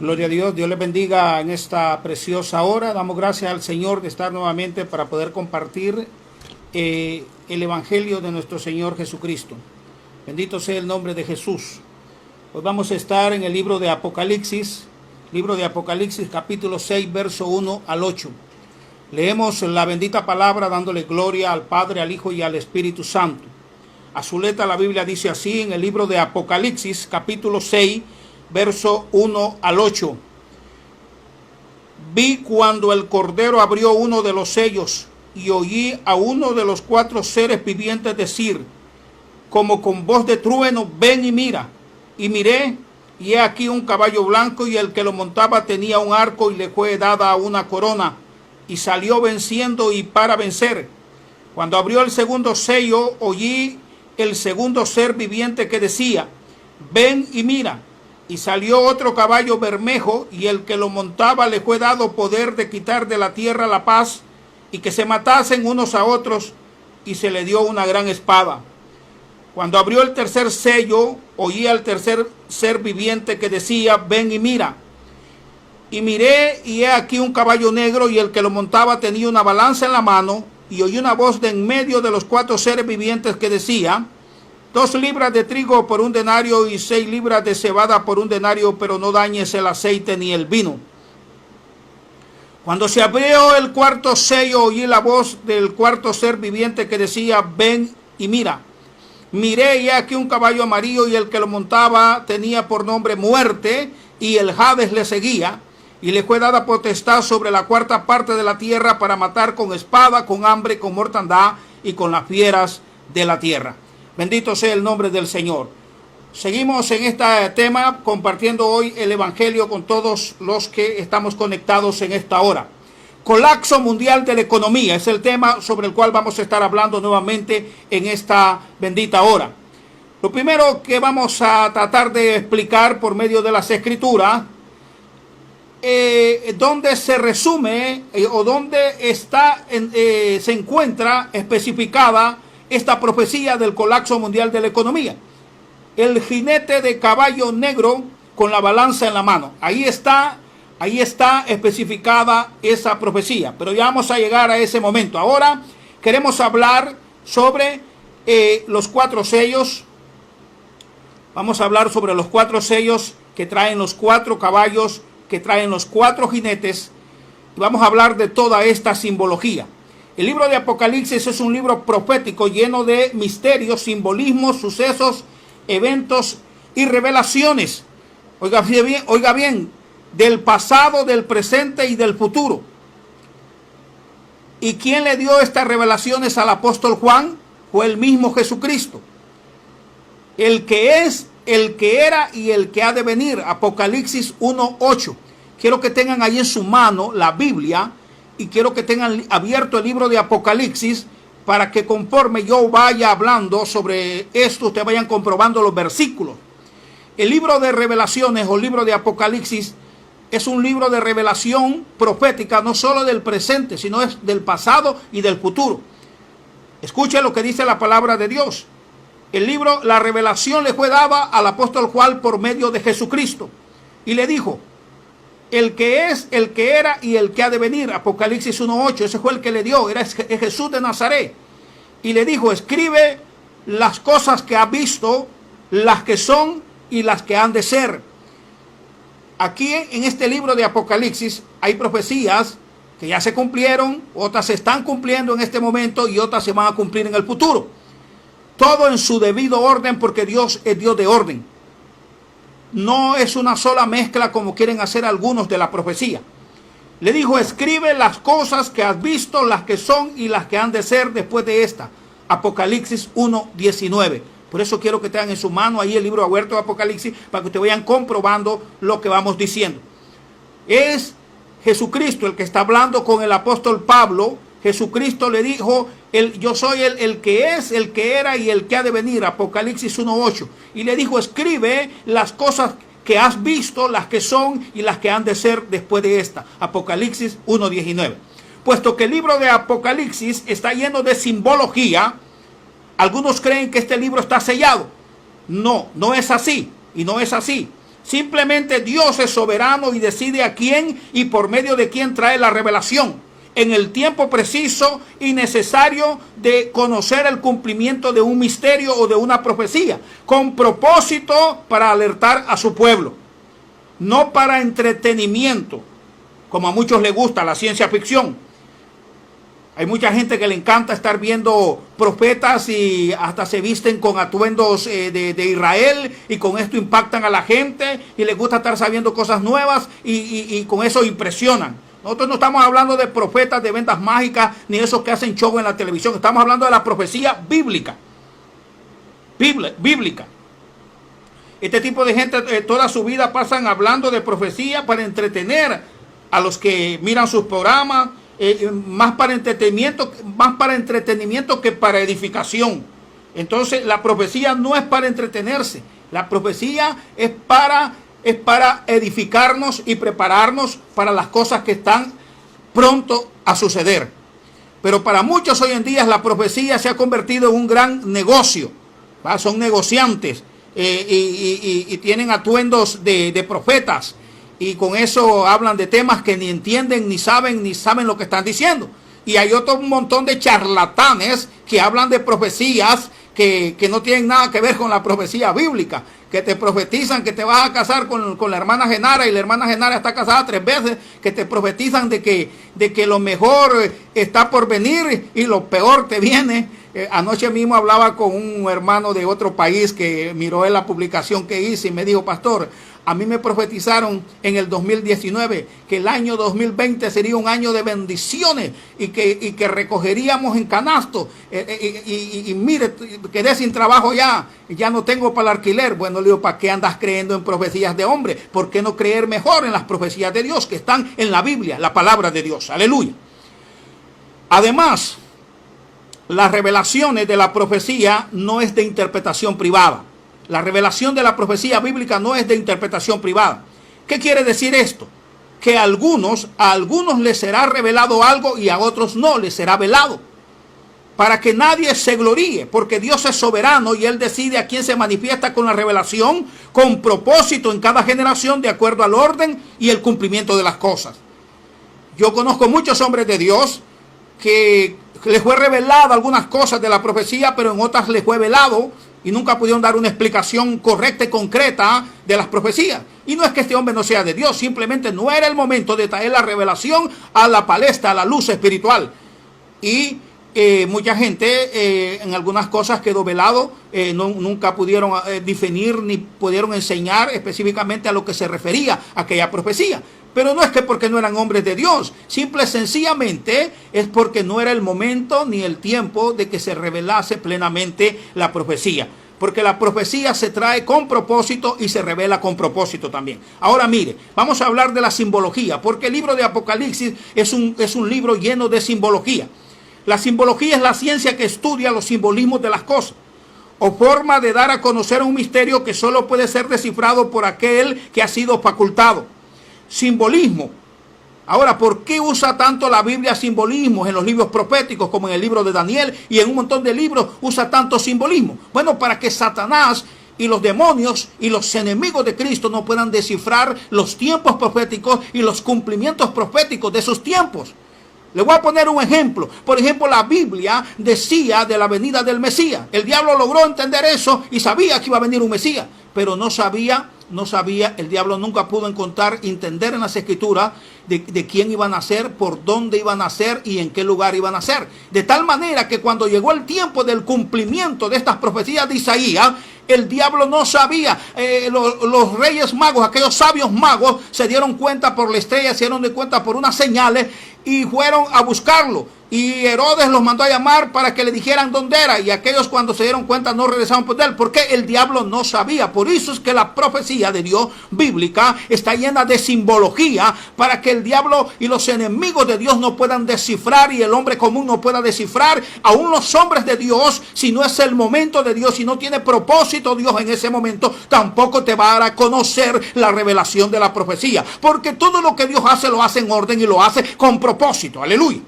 Gloria a Dios, Dios les bendiga en esta preciosa hora. Damos gracias al Señor de estar nuevamente para poder compartir el Evangelio de nuestro Señor Jesucristo. Bendito sea el nombre de Jesús. Hoy vamos a estar en el libro de Apocalipsis capítulo 6, verso 1 al 8. Leemos la bendita palabra dándole gloria al Padre, al Hijo y al Espíritu Santo. A su letra la Biblia dice así en el libro de Apocalipsis capítulo 6, verso 1 al 8. Vi cuando el Cordero abrió uno de los sellos y oí a uno de los 4 seres vivientes decir, como con voz de trueno, ven y mira. Y miré, y he aquí un caballo blanco, y el que lo montaba tenía un arco, y le fue dada una corona, y salió venciendo y para vencer. Cuando abrió el segundo sello, oí el segundo ser viviente que decía, ven y mira. Y salió otro caballo bermejo, y el que lo montaba le fue dado poder de quitar de la tierra la paz, y que se matasen unos a otros, y se le dio una gran espada. Cuando abrió el tercer sello, oí al tercer ser viviente que decía, ven y mira. Y miré, y he aquí un caballo negro, y el que lo montaba tenía una balanza en la mano, y oí una voz de en medio de los 4 seres vivientes que decía, 2 libras de trigo por 1 denario y 6 libras de cebada por 1 denario, pero no dañes el aceite ni el vino. Cuando se abrió el cuarto sello, oí la voz del cuarto ser viviente que decía, ven y mira. Miré, y aquí un caballo amarillo, y el que lo montaba tenía por nombre Muerte, y el Hades le seguía, y le fue dada potestad sobre la 4ª parte de la tierra para matar con espada, con hambre, con mortandad y con las fieras de la tierra. Bendito sea el nombre del Señor. Seguimos en este tema compartiendo hoy el Evangelio con todos los que estamos conectados en esta hora. Colapso mundial de la economía es el tema sobre el cual vamos a estar hablando nuevamente en esta bendita hora. Lo primero que vamos a tratar de explicar por medio de las Escrituras, donde se resume o donde se encuentra especificada esta profecía del colapso mundial de la economía. El jinete de caballo negro con la balanza en la mano. Ahí está especificada esa profecía, pero ya vamos a llegar a ese momento. Ahora queremos hablar sobre los 4 sellos. Vamos a hablar sobre los 4 sellos que traen los 4 caballos, que traen los 4 jinetes. Y vamos a hablar de toda esta simbología. El libro de Apocalipsis es un libro profético lleno de misterios, simbolismos, sucesos, eventos y revelaciones. Oiga bien, del pasado, del presente y del futuro. ¿Y quién le dio estas revelaciones al apóstol Juan? Fue el mismo Jesucristo. El que es, el que era y el que ha de venir. Apocalipsis 1:8. Quiero que tengan ahí en su mano la Biblia y quiero que tengan abierto el libro de Apocalipsis para que conforme yo vaya hablando sobre esto, ustedes vayan comprobando los versículos. El libro de Revelaciones o libro de Apocalipsis es un libro de revelación profética, no solo del presente, sino es del pasado y del futuro. Escuche lo que dice la palabra de Dios. El libro, la revelación le fue dada al apóstol Juan por medio de Jesucristo. Y le dijo, el que es, el que era y el que ha de venir. Apocalipsis 1:8, ese fue el que le dio, era Jesús de Nazaret. Y le dijo, escribe las cosas que has visto, las que son y las que han de ser. Aquí en este libro de Apocalipsis hay profecías que ya se cumplieron, otras se están cumpliendo en este momento y otras se van a cumplir en el futuro. Todo en su debido orden porque Dios es Dios de orden. No es una sola mezcla como quieren hacer algunos de la profecía. Le dijo, escribe las cosas que has visto, las que son y las que han de ser después de esta. Apocalipsis 1:19. Por eso quiero que tengan en su mano ahí el libro abierto de Apocalipsis para que ustedes vayan comprobando lo que vamos diciendo. Es Jesucristo el que está hablando con el apóstol Pablo. Jesucristo le dijo, yo soy el que es, el que era y el que ha de venir. Apocalipsis 1:8. Y le dijo, escribe las cosas que has visto, las que son y las que han de ser después de esta. Apocalipsis 1:19. Puesto que el libro de Apocalipsis está lleno de simbología, algunos creen que este libro está sellado. No, no es así. Y no es así. Simplemente Dios es soberano y decide a quién y por medio de quién trae la revelación en el tiempo preciso y necesario de conocer el cumplimiento de un misterio o de una profecía, con propósito para alertar a su pueblo, no para entretenimiento, como a muchos les gusta la ciencia ficción. Hay mucha gente que le encanta estar viendo profetas y hasta se visten con atuendos de Israel y con esto impactan a la gente y les gusta estar sabiendo cosas nuevas y con eso impresionan. Nosotros no estamos hablando de profetas de vendas mágicas ni esos que hacen show en la televisión. Estamos hablando de la profecía bíblica. Bíblica. Este tipo de gente toda su vida pasan hablando de profecía para entretener a los que miran sus programas. Más para entretenimiento que para edificación. Entonces la profecía no es para entretenerse, la profecía es para edificarnos y prepararnos para las cosas que están pronto a suceder. Pero para muchos hoy en día la profecía se ha convertido en un gran negocio, ¿va? Son negociantes y tienen atuendos de profetas. Y con eso hablan de temas que ni entienden, ni saben lo que están diciendo. Y hay otro montón de charlatanes que hablan de profecías que no tienen nada que ver con la profecía bíblica. Que te profetizan que te vas a casar con la hermana Genara y la hermana Genara está casada 3 veces. Que te profetizan de que lo mejor está por venir y lo peor te viene. Anoche mismo hablaba con un hermano de otro país que miró en la publicación que hice y me dijo: pastor, a mí me profetizaron en el 2019 que el año 2020 sería un año de bendiciones y que recogeríamos en canasto. Y mire, quedé sin trabajo ya no tengo para el alquiler. Bueno, le digo, ¿para qué andas creyendo en profecías de hombre? ¿Por qué no creer mejor en las profecías de Dios que están en la Biblia, la palabra de Dios? Aleluya. Además, las revelaciones de la profecía no es de interpretación privada. La revelación de la profecía bíblica no es de interpretación privada. ¿Qué quiere decir esto? Que a algunos les será revelado algo y a otros no les será velado. Para que nadie se gloríe, porque Dios es soberano y Él decide a quién se manifiesta con la revelación, con propósito en cada generación de acuerdo al orden y el cumplimiento de las cosas. Yo conozco muchos hombres de Dios que les fue revelado algunas cosas de la profecía, pero en otras les fue velado y nunca pudieron dar una explicación correcta y concreta de las profecías. Y no es que este hombre no sea de Dios, simplemente no era el momento de traer la revelación a la palestra, a la luz espiritual. Y mucha gente en algunas cosas quedó velado, nunca pudieron definir ni pudieron enseñar específicamente a lo que se refería a aquella profecía. Pero no es que porque no eran hombres de Dios, simple y sencillamente es porque no era el momento ni el tiempo de que se revelase plenamente la profecía. Porque la profecía se trae con propósito y se revela con propósito también. Ahora mire, vamos a hablar de la simbología, porque el libro de Apocalipsis es un libro lleno de simbología. La simbología es la ciencia que estudia los simbolismos de las cosas, o forma de dar a conocer un misterio que solo puede ser descifrado por aquel que ha sido facultado. Simbolismo. Ahora, ¿por qué usa tanto la Biblia simbolismos en los libros proféticos como en el libro de Daniel y en un montón de libros usa tanto simbolismo? Bueno, para que Satanás y los demonios y los enemigos de Cristo no puedan descifrar los tiempos proféticos y los cumplimientos proféticos de esos tiempos. Le voy a poner un ejemplo. Por ejemplo, la Biblia decía de la venida del Mesías. El diablo logró entender eso y sabía que iba a venir un Mesías, pero no sabía, el diablo nunca pudo entender en las escrituras de quién iba a nacer, por dónde iba a nacer y en qué lugar iba a nacer. De tal manera que cuando llegó el tiempo del cumplimiento de estas profecías de Isaías, el diablo no sabía. Los reyes magos, aquellos sabios magos, se dieron cuenta por la estrella, se dieron cuenta por unas señales y fueron a buscarlo. Y Herodes los mandó a llamar para que le dijeran dónde era. Y aquellos, cuando se dieron cuenta, no regresaron por él, porque el diablo no sabía. Por eso es que la profecía de Dios bíblica está llena de simbología, para que el diablo y los enemigos de Dios no puedan descifrar, y el hombre común no pueda descifrar. Aún los hombres de Dios, si no es el momento de Dios, si no tiene propósito Dios en ese momento, tampoco te va a dar a conocer la revelación de la profecía. Porque todo lo que Dios hace, lo hace en orden y lo hace con propósito. Aleluya.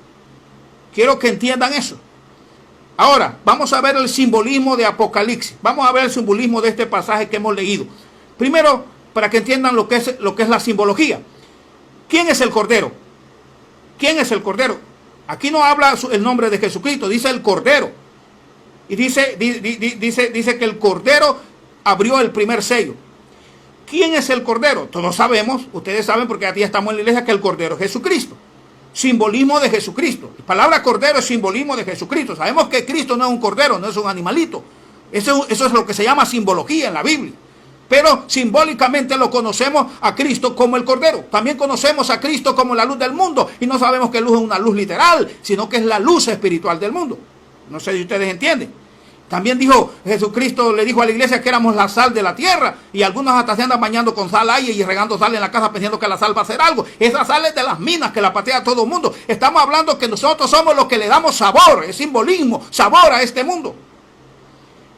Quiero que entiendan eso. Ahora, vamos a ver el simbolismo de Apocalipsis. Vamos a ver el simbolismo de este pasaje que hemos leído. Primero, para que entiendan lo que es la simbología. ¿Quién es el Cordero? ¿Quién es el Cordero? Aquí no habla el nombre de Jesucristo, dice el Cordero. Y dice que el Cordero abrió el primer sello. ¿Quién es el Cordero? Todos sabemos, ustedes saben porque aquí estamos en la iglesia, que el Cordero es Jesucristo. Simbolismo de Jesucristo. La palabra Cordero es simbolismo de Jesucristo. Sabemos que Cristo no es un cordero, no es un animalito. Eso es lo que se llama simbología en la Biblia. Pero simbólicamente lo conocemos a Cristo como el Cordero. También conocemos a Cristo como la luz del mundo. Y no sabemos que luz es una luz literal, sino que es la luz espiritual del mundo. No sé si ustedes entienden. También Jesucristo le dijo a la iglesia que éramos la sal de la tierra. Y algunos hasta se andan bañando con sal ahí y regando sal en la casa pensando que la sal va a hacer algo. Esa sal es de las minas que la patea todo el mundo. Estamos hablando que nosotros somos los que le damos sabor, es simbolismo, sabor a este mundo.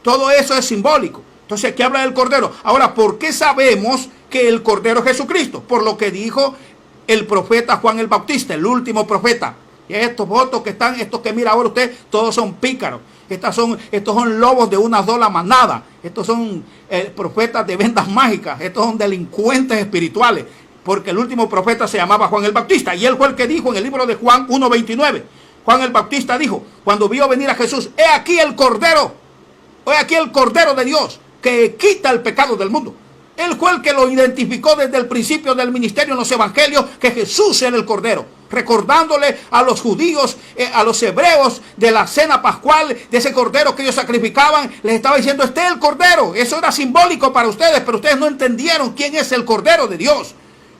Todo eso es simbólico. Entonces aquí habla del Cordero. Ahora, ¿por qué sabemos que el Cordero es Jesucristo? Por lo que dijo el profeta Juan el Bautista, el último profeta. Y estos votos que están, estos que mira ahora usted, todos son pícaros. Estos son lobos de una sola manada. Estos son profetas de vendas mágicas. Estos son delincuentes espirituales. Porque el último profeta se llamaba Juan el Bautista. Y él fue el que dijo en el libro de Juan 1:29. Juan el Bautista dijo, cuando vio venir a Jesús, he aquí el Cordero de Dios, que quita el pecado del mundo. Él fue el que lo identificó desde el principio del ministerio en los evangelios, que Jesús era el Cordero, recordándole a los judíos, a los hebreos de la cena pascual, de ese Cordero que ellos sacrificaban. Les estaba diciendo, este es el Cordero. Eso era simbólico para ustedes, pero ustedes no entendieron quién es el Cordero de Dios.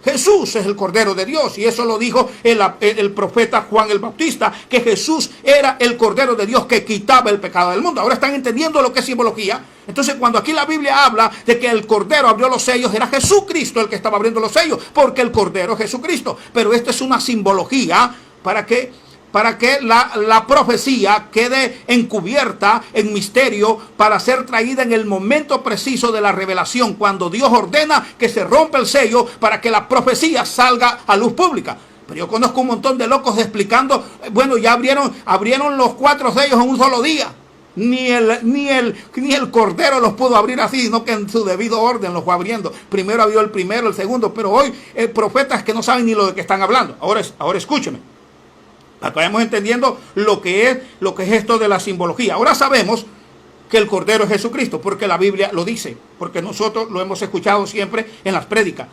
Jesús es el Cordero de Dios, y eso lo dijo el profeta Juan el Bautista, que Jesús era el Cordero de Dios que quitaba el pecado del mundo. Ahora están entendiendo lo que es simbología. Entonces, cuando aquí la Biblia habla de que el Cordero abrió los sellos, era Jesucristo el que estaba abriendo los sellos, porque el Cordero es Jesucristo. Pero esto es una simbología para que la profecía quede encubierta en misterio, para ser traída en el momento preciso de la revelación, cuando Dios ordena que se rompa el sello para que la profecía salga a luz pública. Pero yo conozco un montón de locos explicando, bueno, ya abrieron los 4 sellos en un solo día. Ni el Cordero los pudo abrir así, sino que en su debido orden los fue abriendo. Primero abrió el primero, el segundo, pero hoy profetas que no saben ni lo de que están hablando. Ahora escúcheme. Acabamos entendiendo lo que es esto de la simbología. Ahora sabemos que el Cordero es Jesucristo, porque la Biblia lo dice, porque nosotros lo hemos escuchado siempre en las prédicas.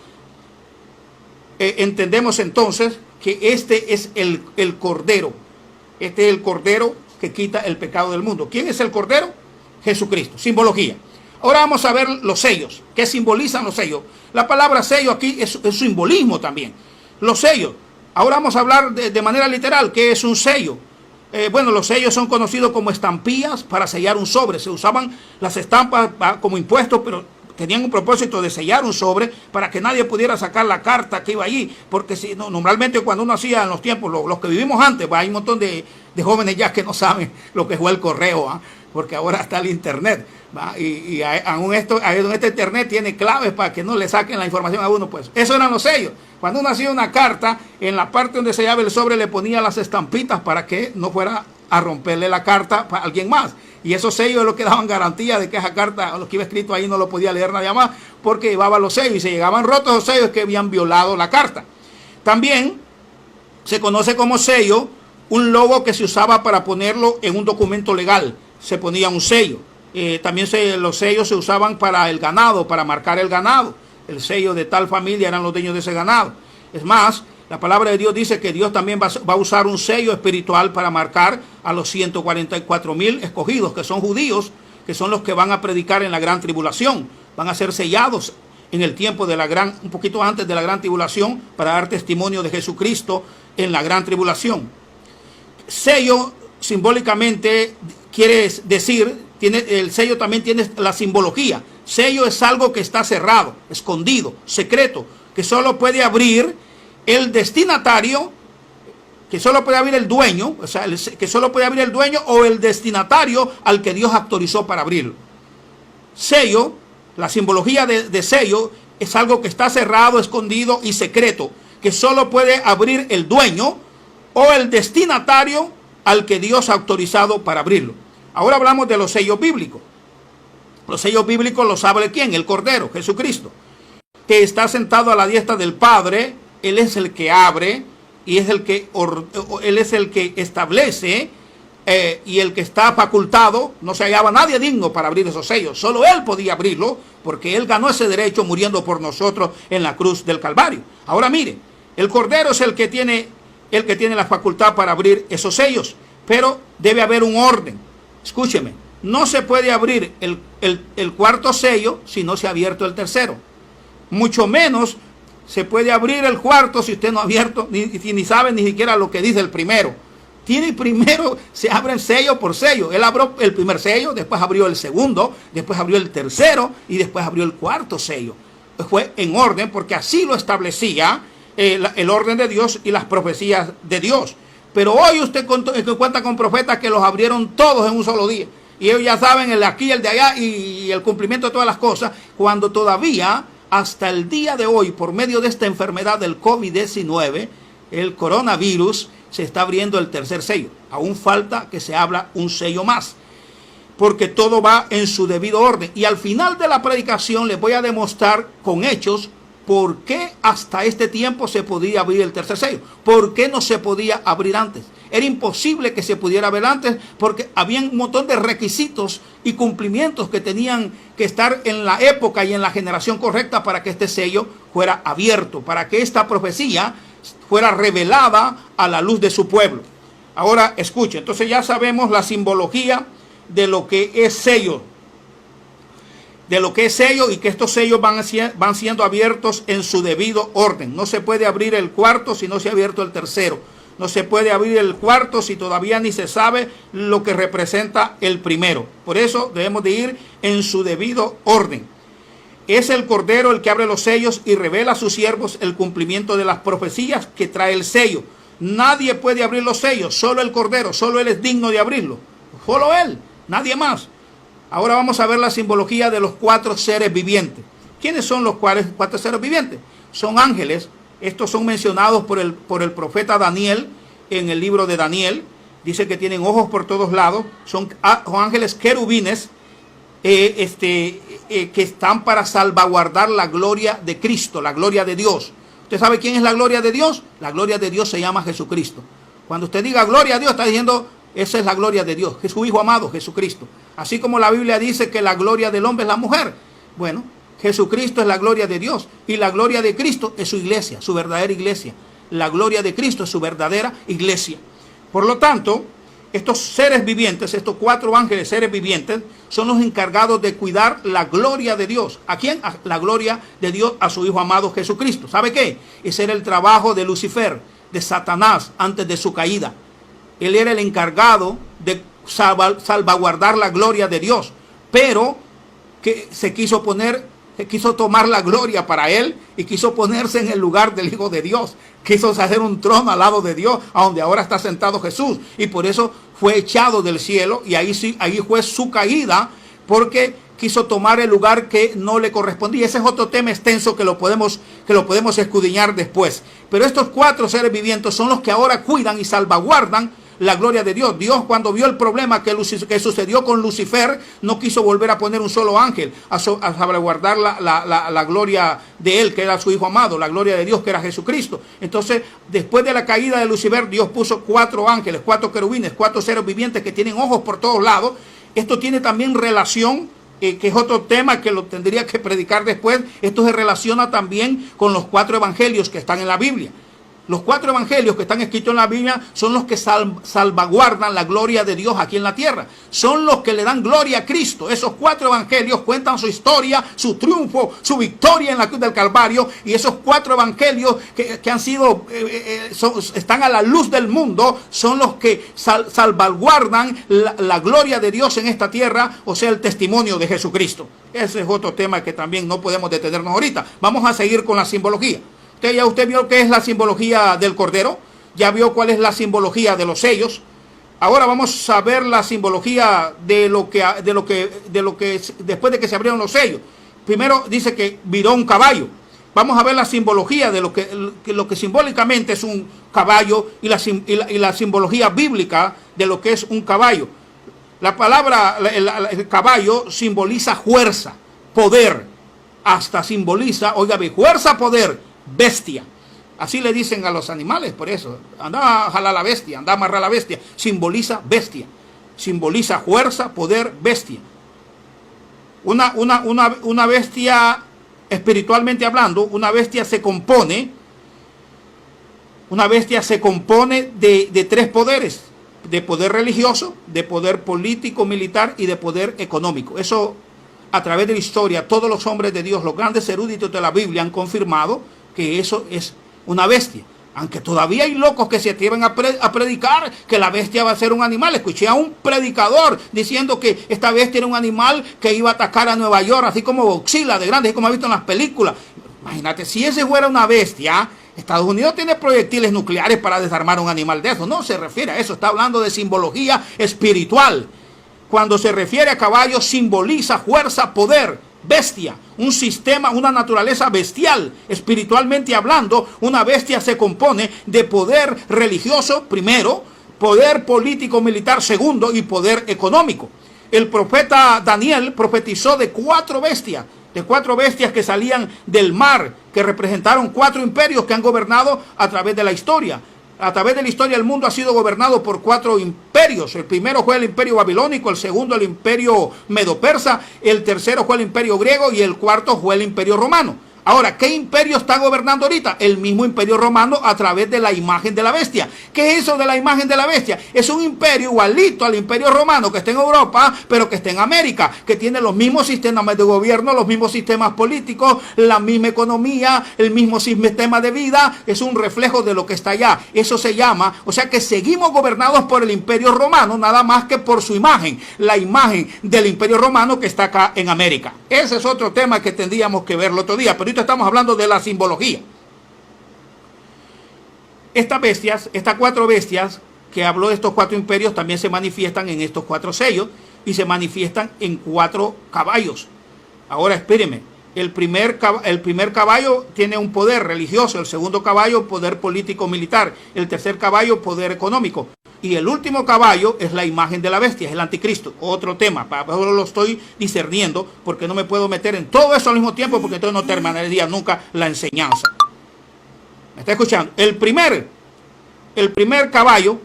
Entendemos entonces que este es el Cordero. Este es el Cordero que quita el pecado del mundo. ¿Quién es el Cordero? Jesucristo. Simbología. Ahora vamos a ver los sellos. ¿Qué simbolizan los sellos? La palabra sello aquí es simbolismo también. Los sellos. Ahora vamos a hablar de manera literal. ¿Qué es un sello? Bueno, los sellos son conocidos como estampillas para sellar un sobre. Se usaban las estampas como impuestos, pero tenían un propósito de sellar un sobre para que nadie pudiera sacar la carta que iba allí. Porque normalmente cuando uno hacía en los tiempos, los que vivimos antes, hay un montón de jóvenes ya que no saben lo que fue el correo, porque ahora está el internet. Y aún este internet tiene claves para que no le saquen la información a uno. Pues eso eran los sellos. Cuando uno hacía una carta, en la parte donde sellaba el sobre le ponía las estampitas para que no fuera a romperle la carta a alguien más. Y esos sellos es lo que daban garantía de que esa carta, lo que iba escrito ahí, no lo podía leer nadie más, porque llevaba los sellos. Y se llegaban rotos los sellos, que habían violado la carta. También se conoce como sello un logo que se usaba para ponerlo en un documento legal. Se ponía un sello. También los sellos se usaban para el ganado, para marcar el ganado. El sello de tal familia eran los dueños de ese ganado. Es más, la palabra de Dios dice que Dios también va a usar un sello espiritual para marcar a los 144,000 escogidos, que son judíos, que son los que van a predicar en la gran tribulación. Van a ser sellados en el tiempo de un poquito antes de la gran tribulación, para dar testimonio de Jesucristo en la gran tribulación. Sello simbólicamente quiere decir, el sello también tiene la simbología. Sello es algo que está cerrado, escondido, secreto, que solo puede abrir el destinatario, que solo puede abrir el dueño, o sea, que solo puede abrir el dueño o el destinatario al que Dios autorizó para abrirlo. Sello, la simbología de sello, es algo que está cerrado, escondido y secreto, que solo puede abrir el dueño o el destinatario al que Dios ha autorizado para abrirlo. Ahora hablamos de los sellos bíblicos. Los sellos bíblicos los abre ¿quién? El Cordero, Jesucristo. que está sentado a la diestra del Padre. Él es el que abre y es el que Él es el que establece, y el que está facultado. No se hallaba nadie digno para abrir esos sellos. Solo Él podía abrirlo, porque Él ganó ese derecho muriendo por nosotros en la cruz del Calvario. Ahora mire, el Cordero es el que tiene la facultad para abrir esos sellos, pero debe haber un orden. Escúcheme, no se puede abrir el cuarto sello si no se ha abierto el tercero. Mucho menos se puede abrir el cuarto si usted no ha abierto, ni sabe ni siquiera lo que dice el primero. Primero se abren sello por sello. Él abrió el primer sello, después abrió el segundo, después abrió el tercero y después abrió el cuarto sello. Fue en orden, porque así lo establecía el orden de Dios y las profecías de Dios. Pero hoy usted cuenta con profetas que los abrieron todos en un solo día. Y ellos ya saben el de aquí, el de allá y el cumplimiento de todas las cosas, cuando todavía hasta el día de hoy, por medio de esta enfermedad del COVID-19, el coronavirus, se está abriendo el tercer sello. Aún falta que se abra un sello más, porque todo va en su debido orden. Y al final de la predicación les voy a demostrar con hechos por qué hasta este tiempo se podía abrir el tercer sello. ¿Por qué no se podía abrir antes? Era imposible que se pudiera abrir antes, porque había un montón de requisitos y cumplimientos que tenían que estar en la época y en la generación correcta para que este sello fuera abierto, para que esta profecía fuera revelada a la luz de su pueblo. Ahora escuche, entonces ya sabemos la simbología de lo que es sello. De lo que es sello, y que estos sellos van siendo abiertos en su debido orden. No se puede abrir el cuarto si no se ha abierto el tercero. No se puede abrir el cuarto si todavía ni se sabe lo que representa el primero. Por eso debemos de ir en su debido orden. Es el Cordero el que abre los sellos y revela a sus siervos el cumplimiento de las profecías que trae el sello. Nadie puede abrir los sellos, solo el Cordero, solo Él es digno de abrirlo. Solo Él, nadie más. Ahora vamos a ver la simbología de los 4 seres vivientes. ¿Quiénes son los 4 seres vivientes? Son ángeles. Estos son mencionados por el profeta Daniel en el libro de Daniel. Dice que tienen ojos por todos lados. Son ángeles querubines, que están para salvaguardar la gloria de Cristo, la gloria de Dios. ¿Usted sabe quién es la gloria de Dios? La gloria de Dios se llama Jesucristo. Cuando usted diga gloria a Dios, está diciendo, esa es la gloria de Dios, es su Hijo amado, Jesucristo. Así como la Biblia dice que la gloria del hombre es la mujer. Bueno, Jesucristo es la gloria de Dios, y la gloria de Cristo es su iglesia, su verdadera iglesia. La gloria de Cristo es su verdadera iglesia. Por lo tanto, estos seres vivientes, estos 4 ángeles seres vivientes, son los encargados de cuidar la gloria de Dios. ¿A quién? A la gloria de Dios, a su Hijo amado Jesucristo. ¿Sabe qué? Ese era el trabajo de Lucifer, de Satanás, antes de su caída. Él era el encargado de salvaguardar la gloria de Dios, pero que se quiso tomar la gloria para él y quiso ponerse en el lugar del Hijo de Dios. Quiso hacer un trono al lado de Dios, a donde ahora está sentado Jesús, y por eso fue echado del cielo, y ahí fue su caída, porque quiso tomar el lugar que no le correspondía. Ese es otro tema extenso que lo podemos escudriñar después. Pero estos 4 seres vivientes son los que ahora cuidan y salvaguardan la gloria de Dios. Dios, cuando vio el problema que sucedió con Lucifer, no quiso volver a poner un solo ángel a salvaguardar la gloria de él, que era su Hijo amado, la gloria de Dios, que era Jesucristo. Entonces, después de la caída de Lucifer, Dios puso 4 ángeles, 4 querubines, 4 seres vivientes que tienen ojos por todos lados. Esto tiene también relación, que es otro tema que lo tendría que predicar después. Esto se relaciona también con los 4 evangelios que están en la Biblia. Los 4 evangelios que están escritos en la Biblia son los que salvaguardan la gloria de Dios aquí en la tierra. Son los que le dan gloria a Cristo. Esos 4 evangelios cuentan su historia, su triunfo, su victoria en la cruz del Calvario. Y esos 4 evangelios que han sido, están a la luz del mundo, son los que salvaguardan la gloria de Dios en esta tierra, o sea, el testimonio de Jesucristo. Ese es otro tema que también no podemos detenernos ahorita. Vamos a seguir con la simbología. Ya usted vio qué es la simbología del Cordero, ya vio cuál es la simbología de los sellos. Ahora vamos a ver la simbología de lo que después de que se abrieron los sellos. Primero dice que viró un caballo. Vamos a ver la simbología de lo que simbólicamente es un caballo, y la simbología bíblica de lo que es un caballo. La palabra el caballo simboliza fuerza, poder. hasta simboliza, oiga, fuerza, poder, bestia. Así le dicen a los animales, por eso. Anda a jalar la bestia, anda a amarrar la bestia. Simboliza bestia. Simboliza fuerza, poder, bestia. Una bestia, espiritualmente hablando, una bestia se compone de tres poderes. De poder religioso, de poder político, militar y de poder económico. Eso, a través de la historia, todos los hombres de Dios, los grandes eruditos de la Biblia han confirmado que eso es una bestia. Aunque todavía hay locos que se atreven a predicar que la bestia va a ser un animal. Escuché a un predicador diciendo que esta bestia era un animal que iba a atacar a Nueva York, así como Godzilla de grande, así como ha visto en las películas. Imagínate, si ese fuera una bestia, Estados Unidos tiene proyectiles nucleares para desarmar un animal de eso. No se refiere a eso, está hablando de simbología espiritual. Cuando se refiere a caballo, simboliza fuerza, poder, bestia, un sistema, una naturaleza bestial. Espiritualmente hablando, una bestia se compone de poder religioso, primero, poder político militar, segundo, y poder económico. El profeta Daniel profetizó de cuatro bestias que salían del mar, que representaron cuatro imperios que han gobernado a través de la historia. A través de la historia el mundo ha sido gobernado por cuatro imperios. El primero fue el imperio babilónico, el segundo el imperio medo-persa, el tercero fue el imperio griego y el cuarto fue el imperio romano. Ahora, ¿qué imperio está gobernando ahorita? El mismo imperio romano a través de la imagen de la bestia. ¿Qué es eso de la imagen de la bestia? Es un imperio igualito al imperio romano que está en Europa, pero que está en América, que tiene los mismos sistemas de gobierno, los mismos sistemas políticos, la misma economía, el mismo sistema de vida. Es un reflejo de lo que está allá. Eso se llama, o sea que seguimos gobernados por el imperio romano, nada más que por su imagen, la imagen del imperio romano que está acá en América. Ese es otro tema que tendríamos que ver el otro día, pero estamos hablando de la simbología. Estas cuatro bestias que habló de estos cuatro imperios también se manifiestan en estos cuatro sellos y se manifiestan en cuatro caballos. Ahora espérenme, el primer caballo tiene un poder religioso, el segundo caballo poder político militar, el tercer caballo poder económico. Y el último caballo es la imagen de la bestia, es el anticristo. Otro tema, ahora lo estoy discerniendo porque no me puedo meter en todo eso al mismo tiempo porque entonces no terminaría nunca la enseñanza. ¿Me está escuchando? El primer caballo,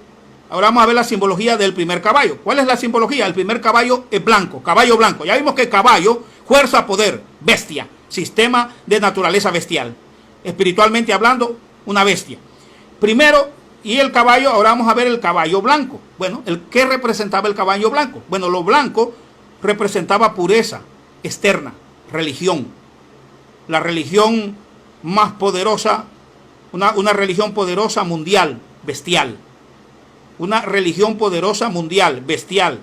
ahora vamos a ver la simbología del primer caballo. ¿Cuál es la simbología? El primer caballo es blanco, caballo blanco. Ya vimos que caballo, fuerza, poder, bestia, sistema de naturaleza bestial. Espiritualmente hablando, una bestia. Primero, y el caballo, ahora vamos a ver el caballo blanco. Bueno, ¿qué representaba el caballo blanco? Bueno, lo blanco representaba pureza externa, religión. La religión más poderosa, una religión poderosa mundial, bestial. Una religión poderosa mundial, bestial.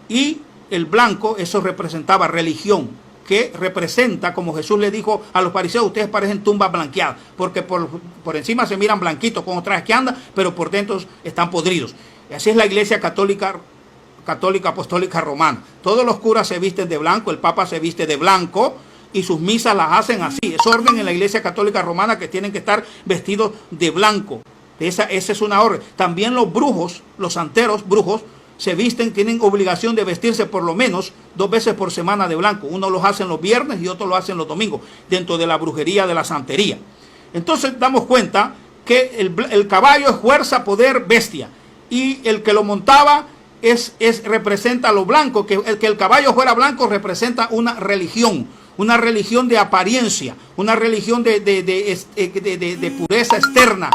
Y el blanco, eso representaba religión, que representa, como Jesús le dijo a los fariseos, ustedes parecen tumbas blanqueadas, porque por encima se miran blanquitos con trajes que andan, pero por dentro están podridos. Y así es la iglesia católica apostólica romana. Todos los curas se visten de blanco, el papa se viste de blanco, y sus misas las hacen así. Es orden en la iglesia católica romana que tienen que estar vestidos de blanco. Esa es una orden. También los brujos, los santeros, brujos, se visten, tienen obligación de vestirse por lo menos 2 veces por semana de blanco. Uno los hace los viernes y otro lo hace los domingos, dentro de la brujería, de la santería. Entonces damos cuenta que el caballo es fuerza, poder, bestia. Y el que lo montaba representa lo blanco, que el caballo fuera blanco representa una religión de apariencia, una religión de pureza externa,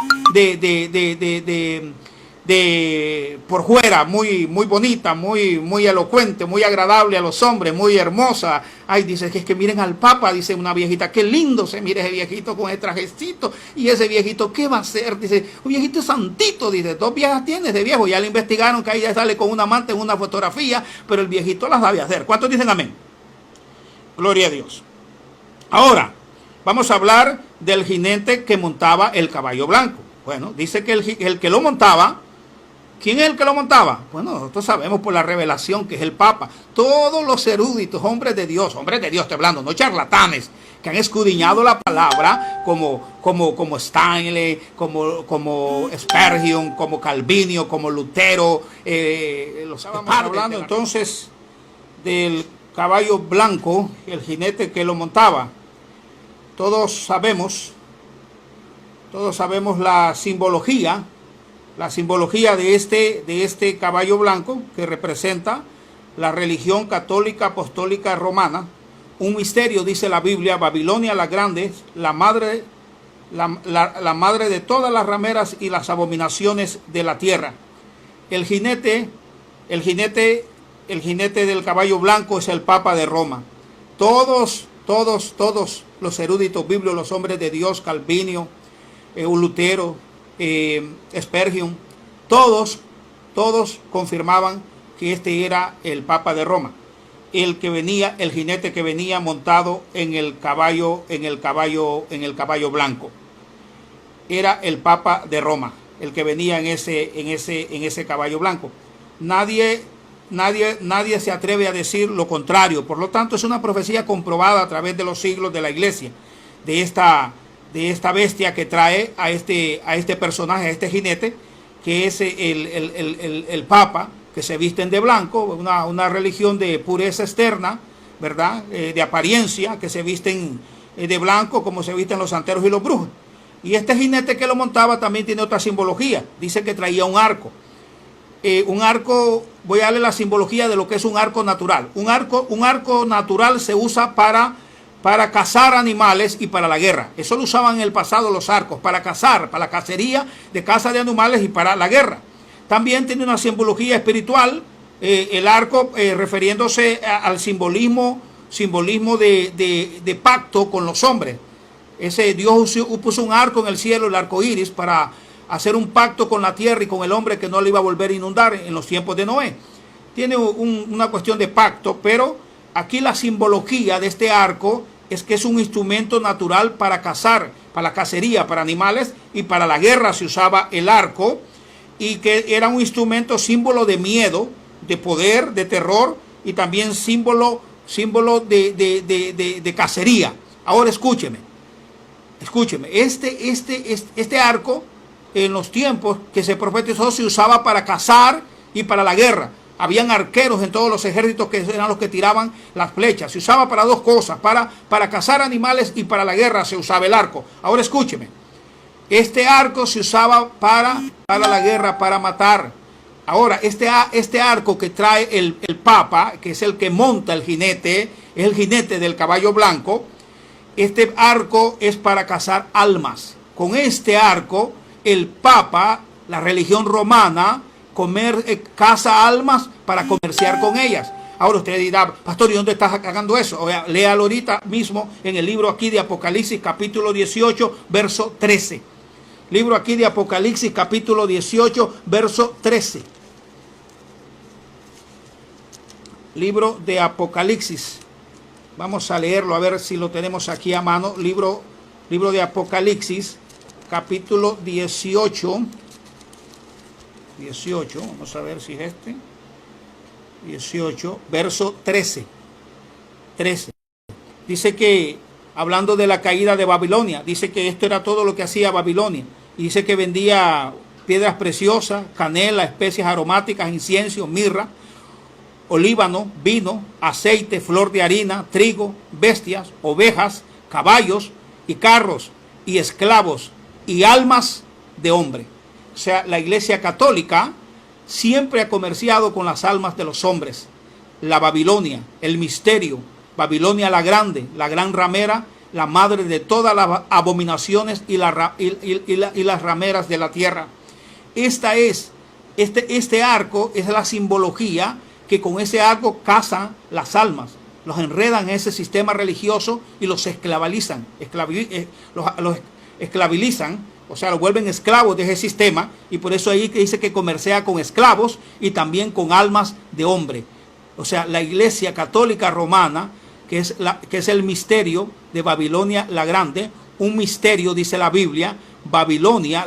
por fuera, muy bonita, muy elocuente, muy agradable a los hombres, muy hermosa. Ay, dice que es que miren al Papa, dice una viejita, qué lindo se mira ese viejito con el trajecito, y ese viejito, ¿qué va a hacer? Dice, un viejito santito, dice, 2 viejas tienes de viejo, ya le investigaron que ahí ya sale con un amante en una fotografía, pero el viejito las sabe hacer. ¿Cuántos dicen amén? Gloria a Dios. Ahora, vamos a hablar del jinete que montaba el caballo blanco. Bueno, dice que el que lo montaba, ¿quién es el que lo montaba? Bueno, nosotros sabemos por la revelación que es el Papa. Todos los eruditos, hombres de Dios estoy hablando, no charlatanes, que han escudriñado la palabra, como Stanley, como Spurgeon, como Calvinio, como Lutero. Lo estábamos hablando entonces del caballo blanco, el jinete que lo montaba. Todos sabemos la simbología de este caballo blanco, que representa la religión católica apostólica romana. Un misterio, dice la Biblia. Babilonia la Grande, la madre de todas las rameras y las abominaciones de la tierra. El jinete del caballo blanco es el Papa de Roma. Todos los eruditos bíblicos, los hombres de Dios, Calvino, Lutero, Spurgeon, todos confirmaban que este era el Papa de Roma, el jinete que venía montado en el caballo blanco. Era el Papa de Roma, el que venía en ese caballo blanco. Nadie se atreve a decir lo contrario. Por lo tanto, es una profecía comprobada a través de los siglos de la iglesia, de esta bestia que trae a este personaje, a este jinete, que es el Papa, que se visten de blanco, una religión de pureza externa, ¿verdad? De apariencia, que se visten de blanco como se visten los santeros y los brujos. Y este jinete que lo montaba también tiene otra simbología. Dice que traía un arco. Un arco, voy a darle la simbología de lo que es un arco natural. Un arco natural se usa para cazar animales y para la guerra. Eso lo usaban en el pasado los arcos, para cazar, para la cacería de caza de animales y para la guerra. También tiene una simbología espiritual, el arco refiriéndose al simbolismo de pacto con los hombres. Dios puso un arco en el cielo, el arco iris, para hacer un pacto con la tierra y con el hombre, que no le iba a volver a inundar en los tiempos de Noé. Tiene una cuestión de pacto, pero aquí la simbología de este arco es que es un instrumento natural para cazar, para la cacería, para animales, y para la guerra se usaba el arco, y que era un instrumento símbolo de miedo, de poder, de terror, y también símbolo de cacería. Ahora escúcheme, este arco, en los tiempos que se profetizó, se usaba para cazar y para la guerra. Habían arqueros en todos los ejércitos que eran los que tiraban las flechas. Se usaba para dos cosas, para cazar animales y para la guerra se usaba el arco. Ahora escúcheme, este arco se usaba para la guerra, para matar. Ahora, este arco que trae el Papa, que es el que monta el jinete, es el jinete del caballo blanco. Este arco es para cazar almas. Con este arco, el Papa, la religión romana, caza almas para comerciar con ellas. Ahora usted dirá, pastor, ¿y dónde estás sacando eso? O sea, léalo ahorita mismo en el libro aquí de Apocalipsis, capítulo 18, verso 13. Libro aquí de Apocalipsis, capítulo 18, verso 13. Libro de Apocalipsis. Vamos a leerlo, a ver si lo tenemos aquí a mano. Libro de Apocalipsis, capítulo 18. 18, vamos a ver si es este. 18, verso 13. 13. Dice que, hablando de la caída de Babilonia, dice que esto era todo lo que hacía Babilonia. Y dice que vendía piedras preciosas, canela, especias aromáticas, incienso, mirra, olíbano, vino, aceite, flor de harina, trigo, bestias, ovejas, caballos y carros y esclavos y almas de hombre. O sea, la Iglesia Católica siempre ha comerciado con las almas de los hombres. La Babilonia, el misterio, Babilonia la Grande, la gran ramera, la madre de todas las abominaciones y las rameras de la tierra. Este arco es la simbología que con ese arco cazan las almas, los enredan en ese sistema religioso y los esclavizan, los esclavizan, o sea, los vuelven esclavos de ese sistema, y por eso ahí que dice que comercia con esclavos y también con almas de hombre. O sea, la Iglesia Católica Romana, que es el misterio de Babilonia la Grande, un misterio, dice la Biblia, Babilonia,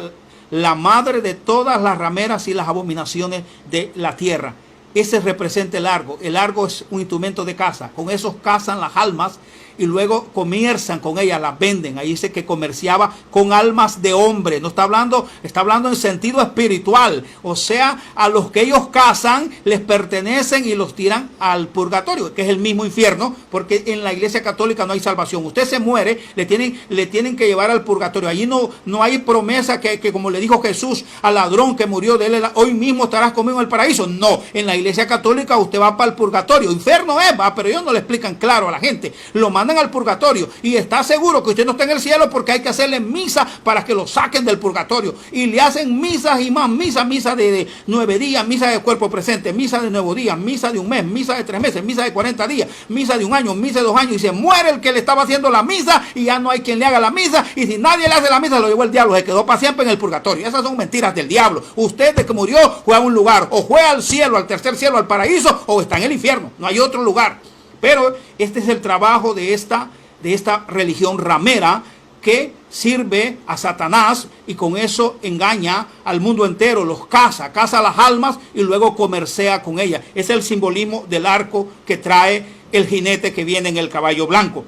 la madre de todas las rameras y las abominaciones de la tierra. Ese representa el arco. El arco es un instrumento de caza. Con eso cazan las almas y luego comercian con ellas, las venden. Ahí dice que comerciaba con almas de hombre. No está hablando, está hablando en sentido espiritual. O sea, a los que ellos cazan les pertenecen y los tiran al purgatorio, que es el mismo infierno, porque en la Iglesia Católica no hay salvación. Usted se muere, le tienen que llevar al purgatorio. Allí no hay promesa que como le dijo Jesús al ladrón que murió de él, hoy mismo estarás conmigo en el paraíso. No, en la Iglesia Católica usted va para el purgatorio. Infierno es, va, pero ellos no le explican claro a la gente. Lo mandan al purgatorio y está seguro que usted no está en el cielo porque hay que hacerle misa para que lo saquen del purgatorio. Y le hacen misas y más misas, misa de 9 días, misa de cuerpo presente, misa de 9 días, misa de un mes, misa de 3 meses, misa de 40 días, misa de 1 año, misa de 2 años, y se muere el que le estaba haciendo la misa y ya no hay quien le haga la misa, y si nadie le hace la misa lo llevó el diablo, se quedó para siempre en el purgatorio. Esas son mentiras del diablo. Usted de que murió fue a un lugar, o fue al cielo, al tercer cielo, al paraíso, o está en el infierno. No hay otro lugar. Pero este es el trabajo de esta religión ramera que sirve a Satanás y con eso engaña al mundo entero, los caza las almas y luego comercia con ellas. Es el simbolismo del arco que trae el jinete que viene en el caballo blanco.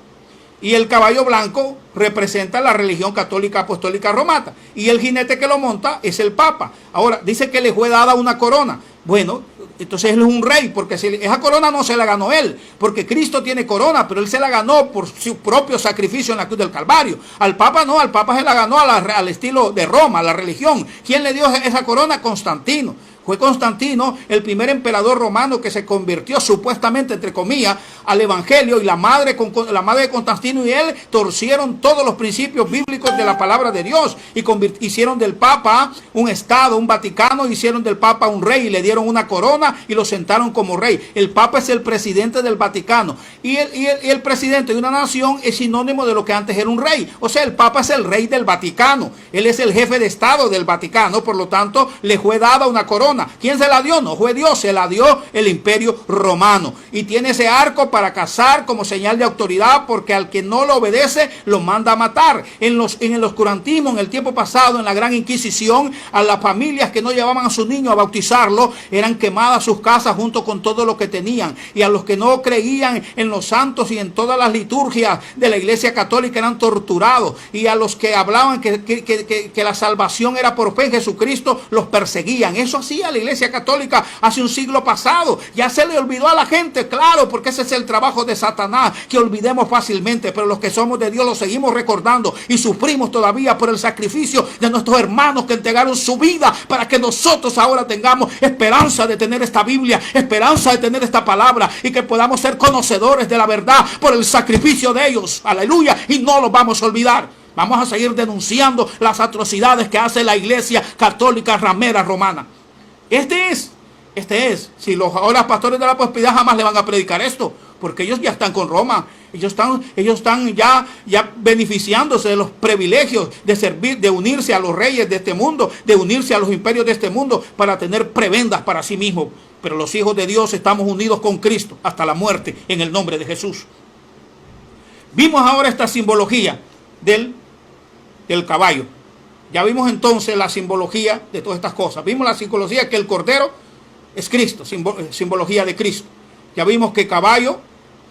Y el caballo blanco representa la religión católica apostólica romana. Y el jinete que lo monta es el Papa. Ahora, dice que le fue dada una corona. Bueno, entonces él es un rey, porque esa corona no se la ganó él, porque Cristo tiene corona, pero él se la ganó por su propio sacrificio en la cruz del Calvario. Al Papa no, al Papa se la ganó al estilo de Roma, la religión. ¿Quién le dio esa corona? Constantino. Fue Constantino el primer emperador romano que se convirtió supuestamente, entre comillas, al evangelio, y la madre de Constantino y él torcieron todos los principios bíblicos de la palabra de Dios y hicieron del Papa un estado, un Vaticano, hicieron del Papa un rey y le dieron una corona y lo sentaron como rey. El Papa es el presidente del Vaticano y el presidente de una nación es sinónimo de lo que antes era un rey. O sea, el Papa es el rey del Vaticano, él es el jefe de estado del Vaticano, por lo tanto le fue dada una corona. ¿Quién se la dio? No fue Dios, se la dio el Imperio Romano. Y tiene ese arco para cazar como señal de autoridad, porque al que no lo obedece lo manda a matar. En el oscurantismo, en el tiempo pasado, en la Gran Inquisición, a las familias que no llevaban a sus niños a bautizarlo, eran quemadas sus casas junto con todo lo que tenían. Y a los que no creían en los santos y en todas las liturgias de la Iglesia Católica eran torturados. Y a los que hablaban que la salvación era por fe en Jesucristo, los perseguían. Eso hacía la Iglesia Católica hace un siglo pasado. Ya se le olvidó a la gente, claro, porque ese es el trabajo de Satanás, que olvidemos fácilmente, pero los que somos de Dios lo seguimos recordando y sufrimos todavía por el sacrificio de nuestros hermanos que entregaron su vida para que nosotros ahora tengamos esperanza de tener esta Biblia, esperanza de tener esta palabra y que podamos ser conocedores de la verdad por el sacrificio de ellos. Aleluya. Y no los vamos a olvidar. Vamos a seguir denunciando las atrocidades que hace la Iglesia Católica ramera romana. Este es. Si los ahora pastores de la prosperidad jamás le van a predicar esto, porque ellos ya están con Roma. Ellos están ya beneficiándose de los privilegios de servir, de unirse a los reyes de este mundo, de unirse a los imperios de este mundo para tener prebendas para sí mismos. Pero los hijos de Dios estamos unidos con Cristo hasta la muerte en el nombre de Jesús. Vimos ahora esta simbología del caballo. Ya vimos entonces la simbología de todas estas cosas. Vimos la simbología que el cordero es Cristo, simbología de Cristo. Ya vimos que caballo,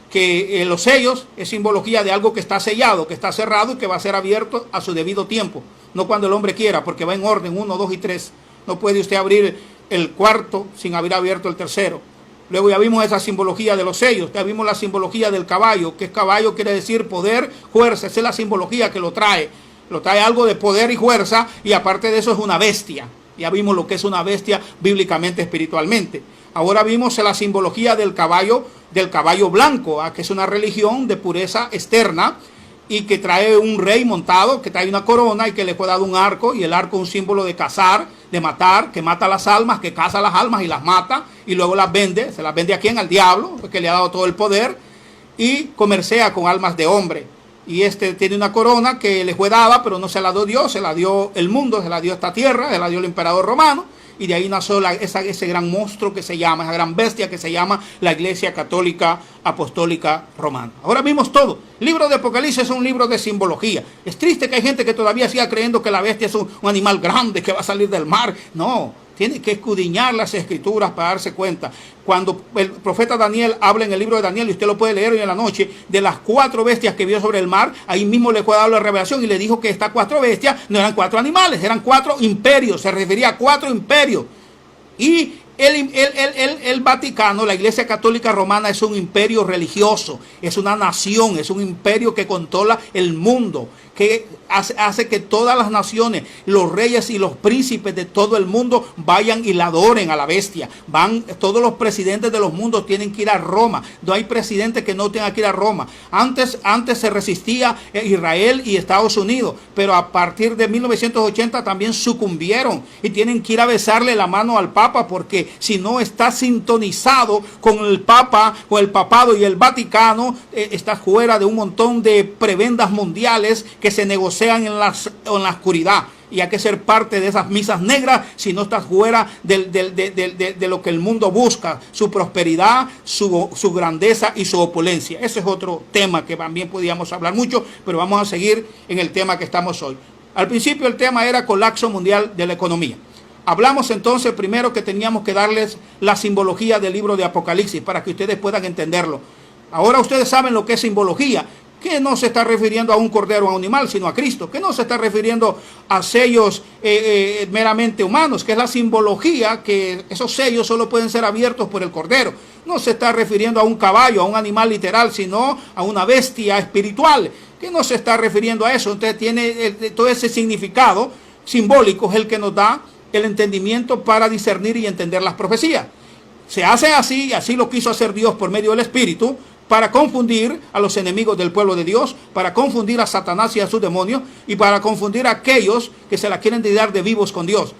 que los sellos es simbología de algo que está sellado, que está cerrado y que va a ser abierto a su debido tiempo. No cuando el hombre quiera, porque va en orden 1, 2 y 3. No puede usted abrir el cuarto sin haber abierto el tercero. Luego ya vimos esa simbología de los sellos. Ya vimos la simbología del caballo, que es caballo quiere decir poder, fuerza. Esa es la simbología que lo trae. Lo trae algo de poder y fuerza, y aparte de eso es una bestia. Ya vimos lo que es una bestia bíblicamente, espiritualmente. Ahora vimos la simbología del caballo blanco, que es una religión de pureza externa y que trae un rey montado, que trae una corona y que le fue dado un arco, y el arco un símbolo de cazar, de matar, que mata las almas, que caza las almas y las mata y luego las vende. Se las vende a quién? Al diablo, porque le ha dado todo el poder, y comercia con almas de hombre. Y tiene una corona que le fue dada, pero no se la dio Dios, se la dio el mundo, se la dio esta tierra, se la dio el emperador romano. Y de ahí nació ese gran monstruo que se llama, esa gran bestia que se llama la Iglesia Católica Apostólica Romana. Ahora vimos todo. El libro de Apocalipsis es un libro de simbología. Es triste que hay gente que todavía siga creyendo que la bestia es un animal grande que va a salir del mar. No, Tiene que escudriñar las escrituras para darse cuenta. Cuando el profeta Daniel habla en el libro de Daniel, y usted lo puede leer hoy en la noche, de las 4 bestias que vio sobre el mar, ahí mismo le fue dado la revelación y le dijo que estas 4 bestias no eran 4 animales, eran 4 imperios, se refería a 4 imperios. Y el Vaticano, la Iglesia Católica Romana, es un imperio religioso, es una nación, es un imperio que controla el mundo, que hace que todas las naciones, los reyes y los príncipes de todo el mundo vayan y la adoren a la bestia. Todos los presidentes de los mundos tienen que ir a Roma. No hay presidente que no tenga que ir a Roma. Antes se resistía Israel y Estados Unidos, pero a partir de 1980 también sucumbieron y tienen que ir a besarle la mano al Papa, porque si no está sintonizado con el Papa, con el papado y el Vaticano, está fuera de un montón de prebendas mundiales que se negocian en la oscuridad. Y hay que ser parte de esas misas negras si no estás fuera de lo que el mundo busca, su prosperidad, su grandeza y su opulencia. Ese es otro tema que también podíamos hablar mucho, pero vamos a seguir en el tema que estamos hoy. Al principio el tema era colapso mundial de la economía. Hablamos entonces primero que teníamos que darles la simbología del libro de Apocalipsis para que ustedes puedan entenderlo. Ahora ustedes saben lo que es simbología, que no se está refiriendo a un cordero o a un animal, sino a Cristo, que no se está refiriendo a sellos meramente humanos, que es la simbología, que esos sellos solo pueden ser abiertos por el cordero. No se está refiriendo a un caballo, a un animal literal, sino a una bestia espiritual, que no se está refiriendo a eso. Entonces tiene todo ese significado simbólico, es el que nos da el entendimiento para discernir y entender las profecías. Se hace así, y así lo quiso hacer Dios por medio del Espíritu, para confundir a los enemigos del pueblo de Dios, para confundir a Satanás y a sus demonios, y para confundir a aquellos que se la quieren dar de vivos con Dios,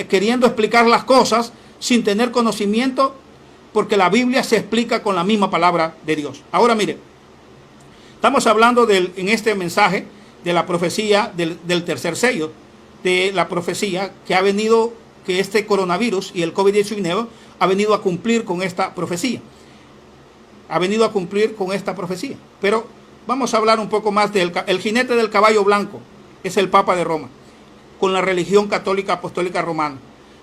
queriendo explicar las cosas sin tener conocimiento, porque la Biblia se explica con la misma palabra de Dios. Ahora mire, estamos hablando en este mensaje de la profecía del tercer sello, de la profecía que ha venido, que este coronavirus y el COVID-19 ha venido a cumplir con esta profecía. Ha venido a cumplir con esta profecía. Pero vamos a hablar un poco más el jinete del caballo blanco. Es el Papa de Roma, con la religión católica apostólica romana,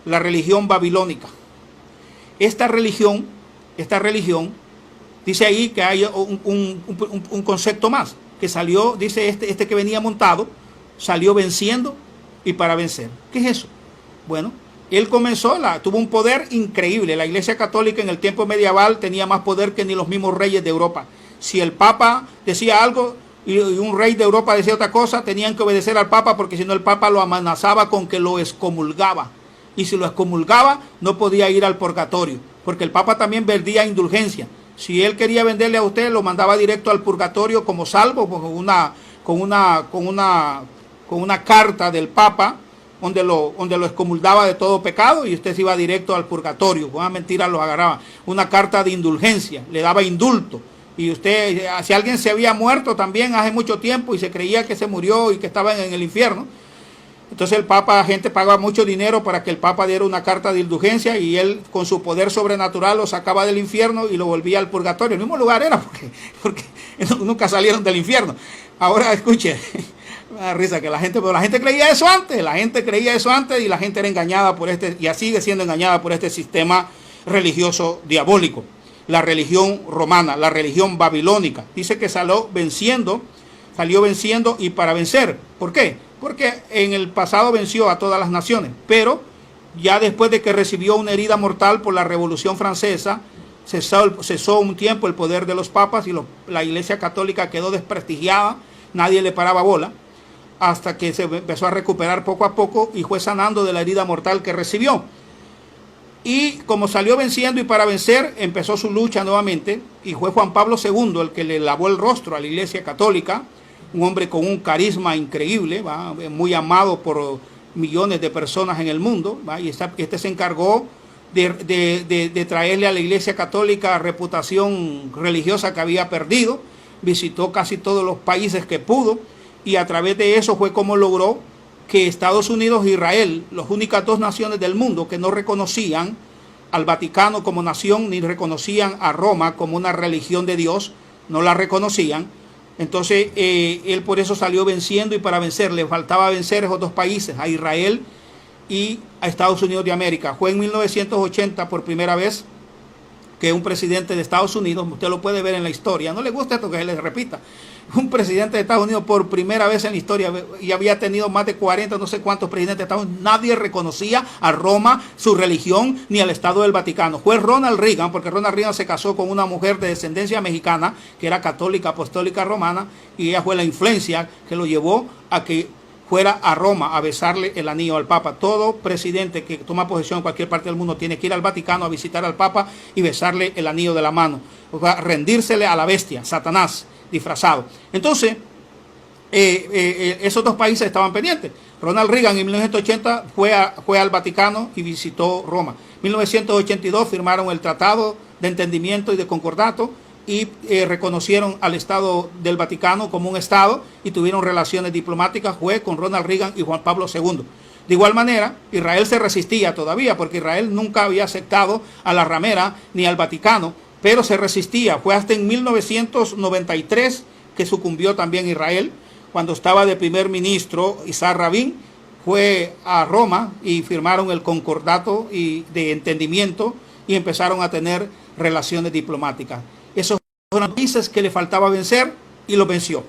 la religión babilónica. Esta religión, dice ahí que hay un concepto más, que salió, dice este que venía montado, salió venciendo y para vencer. ¿Qué es eso? Bueno, él tuvo un poder increíble. La Iglesia Católica en el tiempo medieval tenía más poder que ni los mismos reyes de Europa. Si el Papa decía algo y un rey de Europa decía otra cosa, tenían que obedecer al Papa, porque si no el Papa lo amenazaba con que lo excomulgaba. Y si lo excomulgaba, no podía ir al purgatorio, porque el Papa también vendía indulgencia. Si él quería venderle a usted, lo mandaba directo al purgatorio como salvo, con una carta del Papa, donde lo excomulgaba de todo pecado, y usted se iba directo al purgatorio. Con una mentira los agarraba. Una carta de indulgencia, le daba indulto. Y usted, si alguien se había muerto también hace mucho tiempo y se creía que se murió y que estaba en el infierno, entonces la gente pagaba mucho dinero para que el Papa diera una carta de indulgencia, y él con su poder sobrenatural lo sacaba del infierno y lo volvía al purgatorio. El mismo lugar era, porque nunca salieron del infierno. Ahora escuche, me da risa que la gente creía eso antes, y la gente era engañada por y sigue siendo engañada por este sistema religioso diabólico. La religión romana, la religión babilónica, dice que salió venciendo y para vencer. ¿Por qué? Porque en el pasado venció a todas las naciones, pero ya después de que recibió una herida mortal por la Revolución Francesa, cesó un tiempo el poder de los papas, y la Iglesia Católica quedó desprestigiada, nadie le paraba bola, hasta que se empezó a recuperar poco a poco y fue sanando de la herida mortal que recibió. Y como salió venciendo y para vencer, empezó su lucha nuevamente, y fue Juan Pablo II el que le lavó el rostro a la Iglesia Católica, un hombre con un carisma increíble, muy amado por millones de personas en el mundo, y este se encargó de traerle a la Iglesia Católica reputación religiosa que había perdido. Visitó casi todos los países que pudo, y a través de eso fue como logró que Estados Unidos e Israel, las únicas 2 naciones del mundo que no reconocían al Vaticano como nación, ni reconocían a Roma como una religión de Dios, no la reconocían. Entonces él por eso salió venciendo y para vencer. Le faltaba vencer esos 2 países, a Israel y a Estados Unidos de América. Fue en 1980 por primera vez que un presidente de Estados Unidos, usted lo puede ver en la historia, no le gusta esto que se les repita, un presidente de Estados Unidos por primera vez en la historia, y había tenido más de 40, no sé cuántos presidentes de Estados Unidos, nadie reconocía a Roma, su religión, ni al Estado del Vaticano. Fue Ronald Reagan, porque Ronald Reagan se casó con una mujer de descendencia mexicana, que era católica, apostólica romana, y ella fue la influencia que lo llevó a que fuera a Roma a besarle el anillo al Papa. Todo presidente que toma posesión en cualquier parte del mundo tiene que ir al Vaticano a visitar al Papa y besarle el anillo de la mano, o sea, rendírsele a la bestia, Satanás disfrazado. Entonces, esos dos países estaban pendientes. Ronald Reagan en 1980 fue al Vaticano y visitó Roma. En 1982 firmaron el Tratado de Entendimiento y de Concordato y reconocieron al Estado del Vaticano como un Estado y tuvieron relaciones diplomáticas, fue con Ronald Reagan y Juan Pablo II. De igual manera, Israel se resistía todavía, porque Israel nunca había aceptado a la ramera ni al Vaticano, pero se resistía. Fue hasta en 1993 que sucumbió también Israel, cuando estaba de primer ministro Isaac Rabin, fue a Roma y firmaron el concordato de entendimiento y empezaron a tener relaciones diplomáticas. Esos fueron países que le faltaba vencer y lo venció.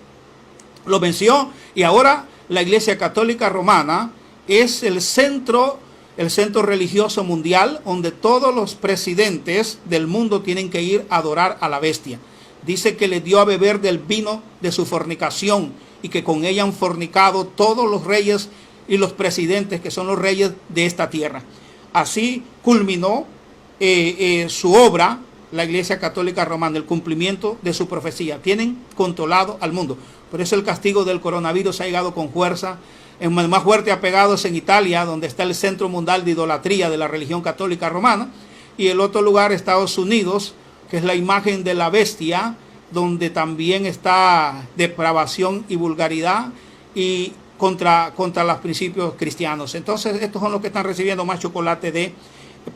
Lo venció, y ahora la Iglesia Católica Romana es el centro religioso mundial donde todos los presidentes del mundo tienen que ir a adorar a la bestia. Dice que le dio a beber del vino de su fornicación y que con ella han fornicado todos los reyes y los presidentes que son los reyes de esta tierra. Así culminó su obra, la Iglesia Católica Romana, el cumplimiento de su profecía. Tienen controlado al mundo. Por eso el castigo del coronavirus ha llegado con fuerza. El más fuerte apegado es en Italia, donde está el centro mundial de idolatría de la religión católica romana. Y el otro lugar, Estados Unidos, que es la imagen de la bestia, donde también está depravación y vulgaridad y contra los principios cristianos. Entonces, estos son los que están recibiendo más chocolate de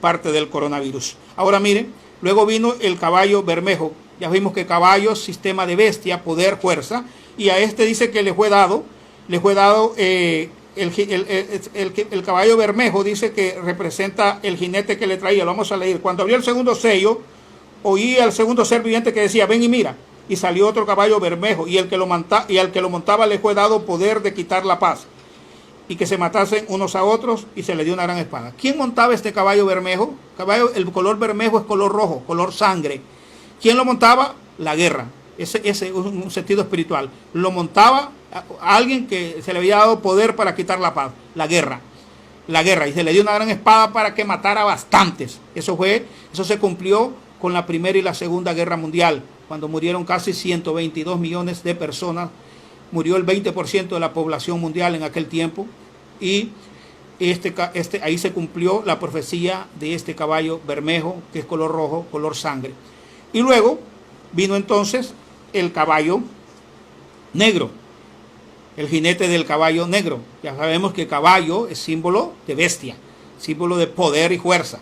parte del coronavirus. Ahora miren, luego vino el caballo bermejo. Ya vimos que caballo, sistema de bestia, poder, fuerza. Y a este dice que le fue dado el caballo bermejo, dice que representa el jinete que le traía. Lo vamos a leer. Cuando abrió el segundo sello, oí al segundo ser viviente que decía: ven y mira. Y salió otro caballo bermejo, y al que lo montaba le fue dado poder de quitar la paz, y que se matasen unos a otros, y se le dio una gran espada. ¿Quién montaba este caballo bermejo? El color bermejo es color rojo, color sangre. ¿Quién lo montaba? La guerra. Ese es un sentido espiritual. Lo montaba a alguien que se le había dado poder para quitar la paz. La guerra. Y se le dio una gran espada para que matara bastantes. Eso se cumplió con la Primera y la Segunda Guerra Mundial, cuando murieron casi 122 millones de personas. Murió el 20% de la población mundial en aquel tiempo, y ahí se cumplió la profecía de este caballo bermejo, que es color rojo, color sangre. Y luego vino entonces el caballo negro, el jinete del caballo negro. Ya sabemos que caballo es símbolo de bestia, símbolo de poder y fuerza.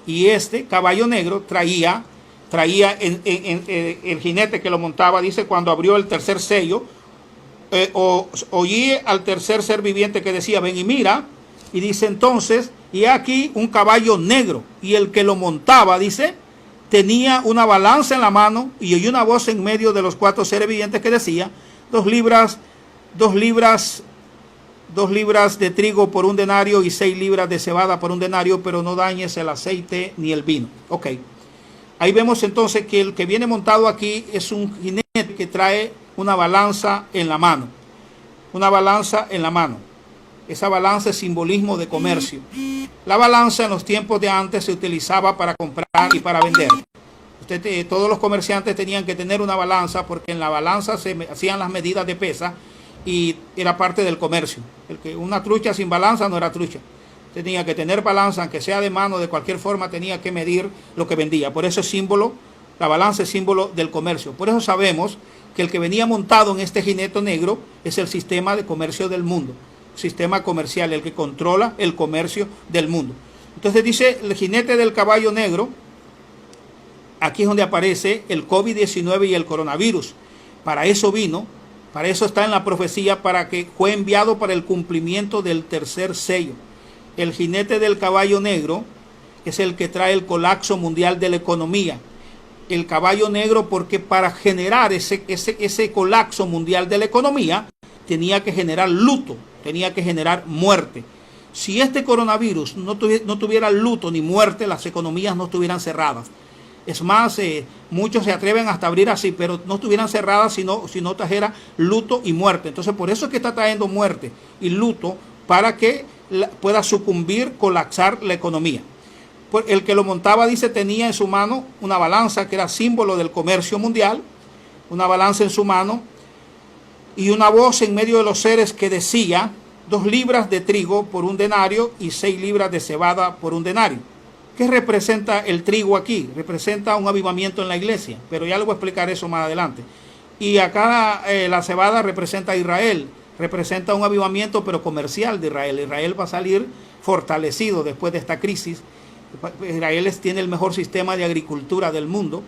Y este caballo negro traía el jinete que lo montaba, dice, cuando abrió el tercer sello, oí al tercer ser viviente que decía: ven y mira. Y dice entonces, y aquí un caballo negro, y el que lo montaba, dice, tenía una balanza en la mano, y oí una voz en medio de los cuatro seres vivientes que decía: 2 libras de trigo por 1 denario y 6 libras de cebada por 1 denario, pero no dañes el aceite ni el vino. Ok. Ahí vemos entonces que el que viene montado aquí es un jinete que trae una balanza en la mano. Una balanza en la mano. Esa balanza es simbolismo de comercio. La balanza en los tiempos de antes se utilizaba para comprar y para vender. Todos los comerciantes tenían que tener una balanza, porque en la balanza se hacían las medidas de pesa y era parte del comercio. Una trucha sin balanza no era trucha. Tenía que tener balanza, aunque sea de mano, de cualquier forma tenía que medir lo que vendía. Por eso la balanza es símbolo del comercio. Por eso sabemos que el que venía montado en este jinete negro es el sistema de comercio del mundo. Sistema comercial, el que controla el comercio del mundo. Entonces dice el jinete del caballo negro. Aquí es donde aparece el COVID-19 y el coronavirus. Para eso vino, para eso está en la profecía, para que fue enviado para el cumplimiento del tercer sello. el jinete del caballo negro es el que trae el colapso mundial de la economía. El caballo negro, porque para generar ese colapso mundial de la economía tenía que generar luto, tenía que generar muerte. Si este coronavirus no tuviera luto ni muerte, las economías no estuvieran cerradas. Es más, muchos se atreven hasta abrir así, pero no estuvieran cerradas si no trajera luto y muerte. Entonces, por eso es que está trayendo muerte y luto, para que pueda sucumbir, colapsar la economía. El que lo montaba, dice, tenía en su mano una balanza que era símbolo del comercio mundial, una balanza en su mano, y una voz en medio de los seres que decía: 2 libras de trigo por 1 denario y 6 libras de cebada por 1 denario. ¿Qué representa el trigo aquí? Representa un avivamiento en la iglesia, pero ya le voy a explicar eso más adelante. Y acá la cebada representa a Israel, representa un avivamiento pero comercial de Israel. Israel va a salir fortalecido después de esta crisis. Israel tiene el mejor sistema de agricultura del mundo,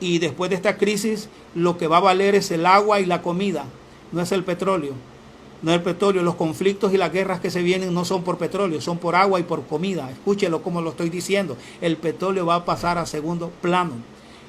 y después de esta crisis lo que va a valer es el agua y la comida, no es el petróleo. No es el petróleo. Los conflictos y las guerras que se vienen no son por petróleo, son por agua y por comida. Escúchelo como lo estoy diciendo. El petróleo va a pasar a segundo plano.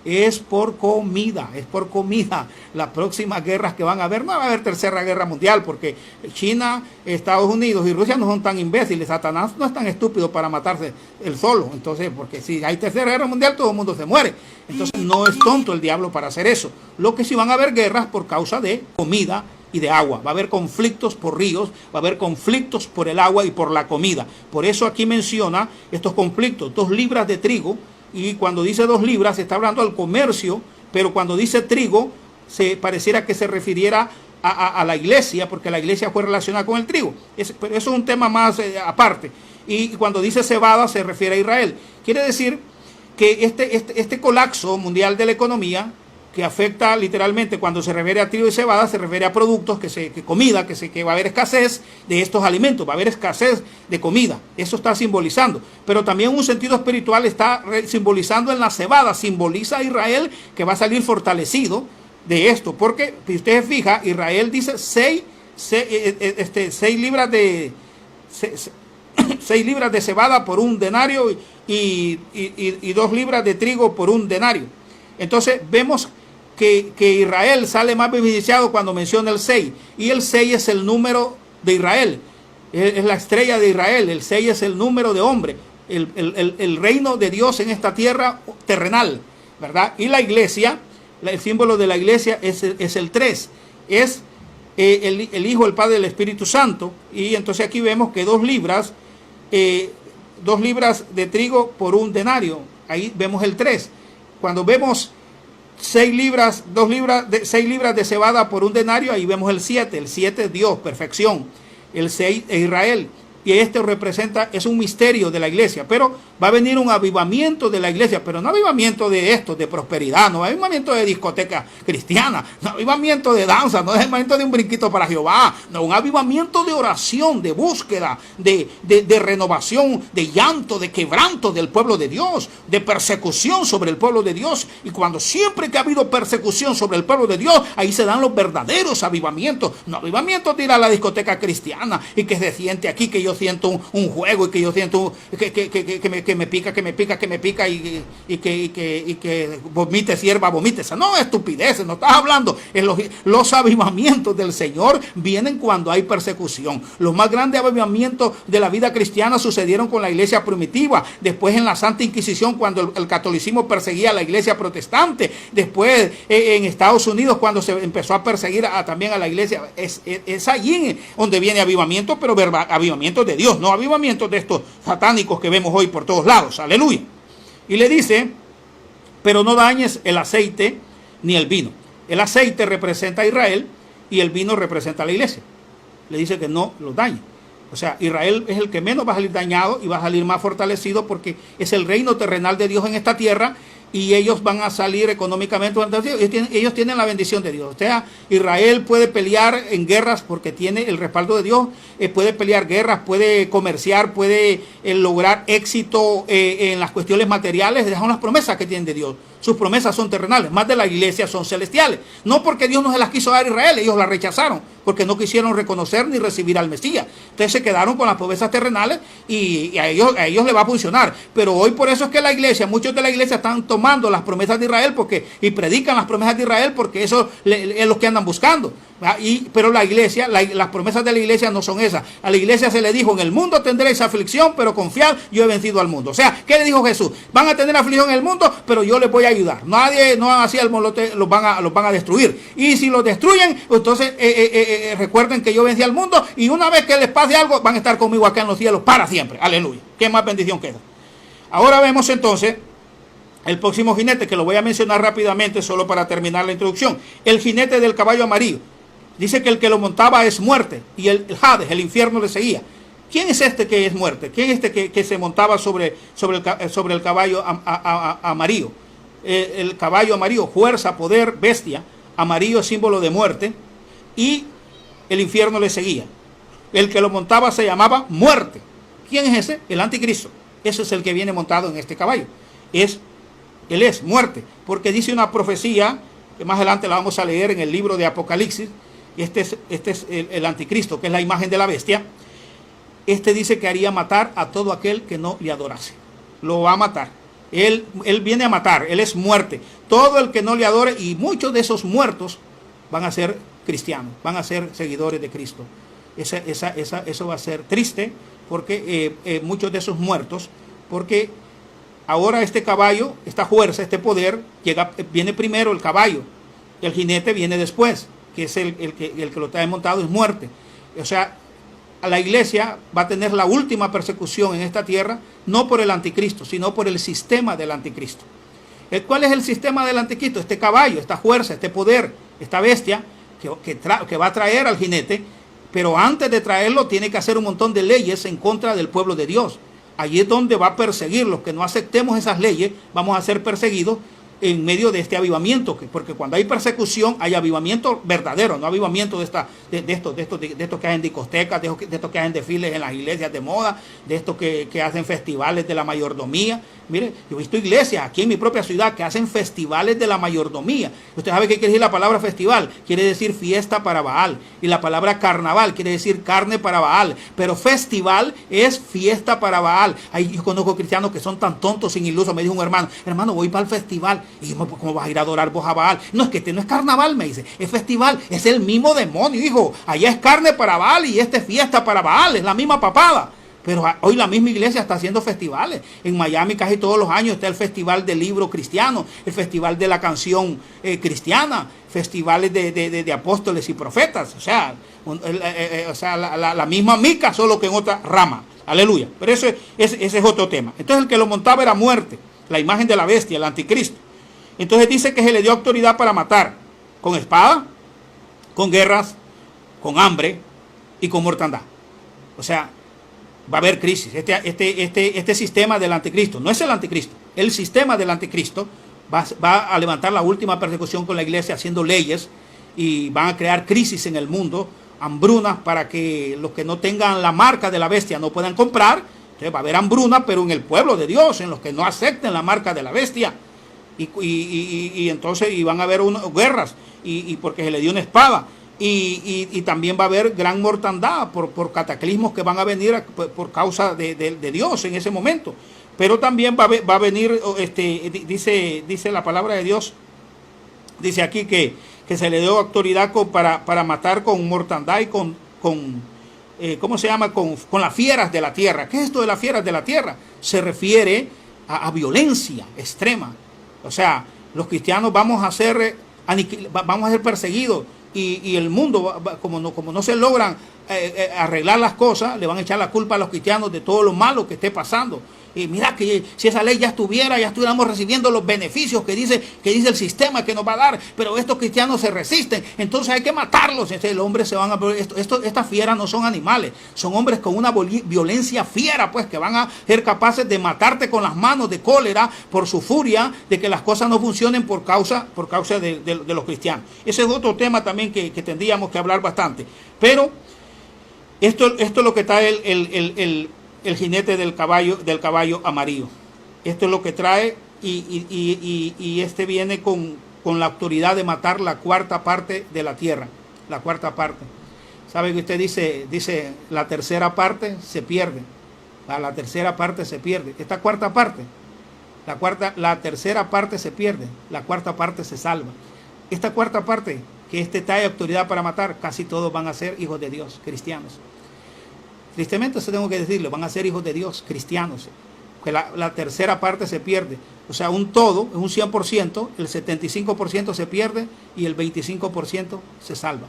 Es por comida, es por comida. Las próximas guerras que van a haber, no va a haber tercera guerra mundial, porque China, Estados Unidos y Rusia no son tan imbéciles. Satanás no es tan estúpido para matarse él solo. Entonces, porque si hay tercera guerra mundial, todo el mundo se muere. Entonces, no es tonto el diablo para hacer eso. Lo que sí van a haber guerras por causa de comida y de agua. Va a haber conflictos por ríos, va a haber conflictos por el agua y por la comida. Por eso aquí menciona estos conflictos: 2 libras de trigo. Y cuando dice 2 libras se está hablando al comercio, pero cuando dice trigo pareciera que se refiriera a la iglesia, porque la iglesia fue relacionada con el trigo. Pero eso es un tema más aparte. Y cuando dice cebada se refiere a Israel. Quiere decir que este colapso mundial de la economía, que afecta literalmente, cuando se refiere a trigo y cebada, se refiere a productos, comida, que va a haber escasez de estos alimentos, va a haber escasez de comida. Eso está simbolizando. Pero también un sentido espiritual está simbolizando en la cebada, simboliza a Israel, que va a salir fortalecido de esto. Porque, si usted se fija, Israel dice 6 libras de 6 libras de cebada por 1 denario y 2 libras de trigo por 1 denario. Entonces vemos que Israel sale más beneficiado cuando menciona el 6. Y el 6 es el número de Israel. Es la estrella de Israel. El 6 es el número de hombre. El reino de Dios en esta tierra terrenal, ¿verdad? Y la iglesia, el símbolo de la iglesia es el 3. Es el Hijo, el Padre, el Espíritu Santo. Y entonces aquí vemos que 2 libras de trigo por 1 denario. Ahí vemos el 3. Cuando vemos 6 libras de cebada por 1 denario, ahí vemos el 7. El 7 es Dios, perfección. El 6 es Israel. Y esto representa, es un misterio de la iglesia. Pero va a venir un avivamiento de la iglesia, pero no avivamiento de esto, de prosperidad, no avivamiento de discoteca cristiana, no avivamiento de danza, no avivamiento de un brinquito para Jehová, no, un avivamiento de oración, de búsqueda, de renovación, de llanto, de quebranto del pueblo de Dios, de persecución sobre el pueblo de Dios. Y cuando siempre que ha habido persecución sobre el pueblo de Dios, ahí se dan los verdaderos avivamientos. No avivamientos de ir a la discoteca cristiana y que se siente aquí, que yo siento un juego y que yo siento que me pica y que vomite sierva, vomite. No, estupideces, no estás hablando. Los avivamientos del Señor vienen cuando hay persecución. Los más grandes avivamientos de la vida cristiana sucedieron con la iglesia primitiva, después en la Santa Inquisición, cuando el catolicismo perseguía a la iglesia protestante, después en Estados Unidos, cuando se empezó a perseguir también a la iglesia. Es allí donde viene avivamiento, pero avivamiento de Dios, no avivamientos de estos satánicos que vemos hoy por todos lados. Aleluya. Y le dice: pero no dañes el aceite ni el vino. El aceite representa a Israel y el vino representa a la iglesia. Le dice que no los dañe. O sea, Israel es el que menos va a salir dañado y va a salir más fortalecido, porque es el reino terrenal de Dios en esta tierra, y ellos van a salir económicamente. Ellos tienen la bendición de Dios. O sea, Israel puede pelear en guerras porque tiene el respaldo de Dios, puede pelear guerras, puede comerciar, puede lograr éxito en las cuestiones materiales, dejan las promesas que tienen de Dios. Sus promesas son terrenales, más de la iglesia son celestiales. No porque Dios no se las quiso dar a Israel, ellos la rechazaron, porque no quisieron reconocer ni recibir al Mesías. Entonces se quedaron con las promesas terrenales y a ellos les va a funcionar. Pero hoy por eso es que la iglesia, muchos de la iglesia están tomando las promesas de Israel y predican las promesas de Israel porque eso es lo que andan buscando. Pero la iglesia, las promesas de la iglesia no son esas. A la iglesia se le dijo: en el mundo tendréis aflicción, pero confiad, yo he vencido al mundo. O sea, ¿qué le dijo Jesús? Van a tener aflicción en el mundo, pero yo les voy a ayudar. Nadie, no así al molote, los van a destruir. Y si los destruyen, entonces recuerden que yo vencí al mundo, y una vez que les pase algo, van a estar conmigo acá en los cielos para siempre. Aleluya. ¿Qué más bendición queda? Ahora vemos entonces el próximo jinete, que lo voy a mencionar rápidamente solo para terminar la introducción. El jinete del caballo amarillo. Dice que el que lo montaba es muerte, y el Hades, el infierno, le seguía. ¿Quién es este que es muerte? ¿Quién es este que se montaba sobre el caballo amarillo? El caballo amarillo, fuerza, poder, bestia. Amarillo es símbolo de muerte, y el infierno le seguía. El que lo montaba se llamaba muerte. ¿Quién es ese? El anticristo. Ese es el que viene montado en este caballo. Él es muerte, porque dice una profecía que más adelante la vamos a leer en el libro de Apocalipsis. Este es el anticristo, que es la imagen de la bestia. Este dice que haría matar a todo aquel que no le adorase. Lo va a matar. Él viene a matar, él es muerte. Todo el que no le adore, y muchos de esos muertos van a ser cristianos, van a ser seguidores de Cristo. Eso va a ser triste, porque muchos de esos muertos, porque ahora este caballo, esta fuerza, este poder, viene primero el caballo, el jinete viene después, que es el que lo trae montado, es muerte. O sea, a la iglesia va a tener la última persecución en esta tierra, no por el anticristo, sino por el sistema del anticristo. ¿Cuál es el sistema del anticristo? Este caballo, esta fuerza, este poder, esta bestia que va a traer al jinete, pero antes de traerlo tiene que hacer un montón de leyes en contra del pueblo de Dios. Allí es donde va a perseguir. Los que no aceptemos esas leyes, vamos a ser perseguidos en medio de este avivamiento, porque cuando hay persecución hay avivamiento verdadero, no avivamiento de estos que hacen discotecas, de estos que hacen desfiles en las iglesias de moda, de estos que hacen festivales de la mayordomía. Mire, yo he visto iglesias aquí en mi propia ciudad que hacen festivales de la mayordomía. Usted sabe qué quiere decir la palabra festival, quiere decir fiesta para Baal, y la palabra carnaval quiere decir carne para Baal, pero festival es fiesta para Baal. Ahí yo conozco cristianos que son tan tontos, sin ilusos. Me dijo un hermano, voy para el festival. Y yo, ¿cómo vas a ir a adorar vos a Baal? No, es que este no es carnaval, me dice, es festival, es el mismo demonio, hijo. Allá es carne para Baal y esta es fiesta para Baal, es la misma papada. Pero hoy la misma iglesia está haciendo festivales. En Miami casi todos los años está el festival del libro cristiano, el festival de la canción cristiana, festivales de apóstoles y profetas. O sea, la misma mica, solo que en otra rama. Aleluya. Pero ese es otro tema. Entonces el que lo montaba era muerte, la imagen de la bestia, el anticristo. Entonces dice que se le dio autoridad para matar con espada, con guerras, con hambre y con mortandad. O sea, va a haber crisis. Este sistema del anticristo, no es el anticristo, el sistema del anticristo va a levantar la última persecución con la iglesia, haciendo leyes, y van a crear crisis en el mundo, hambrunas para que los que no tengan la marca de la bestia no puedan comprar. Entonces va a haber hambruna, pero en el pueblo de Dios, en los que no acepten la marca de la bestia. Y entonces van a haber guerras, y porque se le dio una espada. Y también va a haber gran mortandad por cataclismos que van a venir por causa de Dios en ese momento. Pero también va a venir, dice la palabra de Dios, dice aquí que se le dio autoridad para matar con mortandad y con ¿cómo se llama? Con las fieras de la tierra. ¿Qué es esto de las fieras de la tierra? Se refiere a violencia extrema. O sea, los cristianos vamos a ser perseguidos, y el mundo, como no se logran arreglar las cosas, le van a echar la culpa a los cristianos de todo lo malo que esté pasando. Y mira que si esa ley ya estuviéramos recibiendo los beneficios que dice el sistema que nos va a dar, pero estos cristianos se resisten, entonces hay que matarlos. El hombre se van a... Estas fieras no son animales, son hombres con una violencia fiera, pues, que van a ser capaces de matarte con las manos de cólera por su furia de que las cosas no funcionen por causa de los cristianos. Ese es otro tema también que tendríamos que hablar bastante. Pero esto es lo que trae el jinete del caballo amarillo. Esto es lo que trae y este viene con la autoridad de matar la cuarta parte de la tierra. La cuarta parte. ¿Sabe que usted dice la tercera parte se pierde? La tercera parte se pierde. Esta cuarta parte, la tercera parte se pierde. La cuarta parte se salva. Esta cuarta parte que trae autoridad para matar, casi todos van a ser hijos de Dios, cristianos. Tristemente eso tengo que decirlo, van a ser hijos de Dios, cristianos, que la tercera parte se pierde. O sea, un todo, es un 100%, el 75% se pierde y el 25% se salva.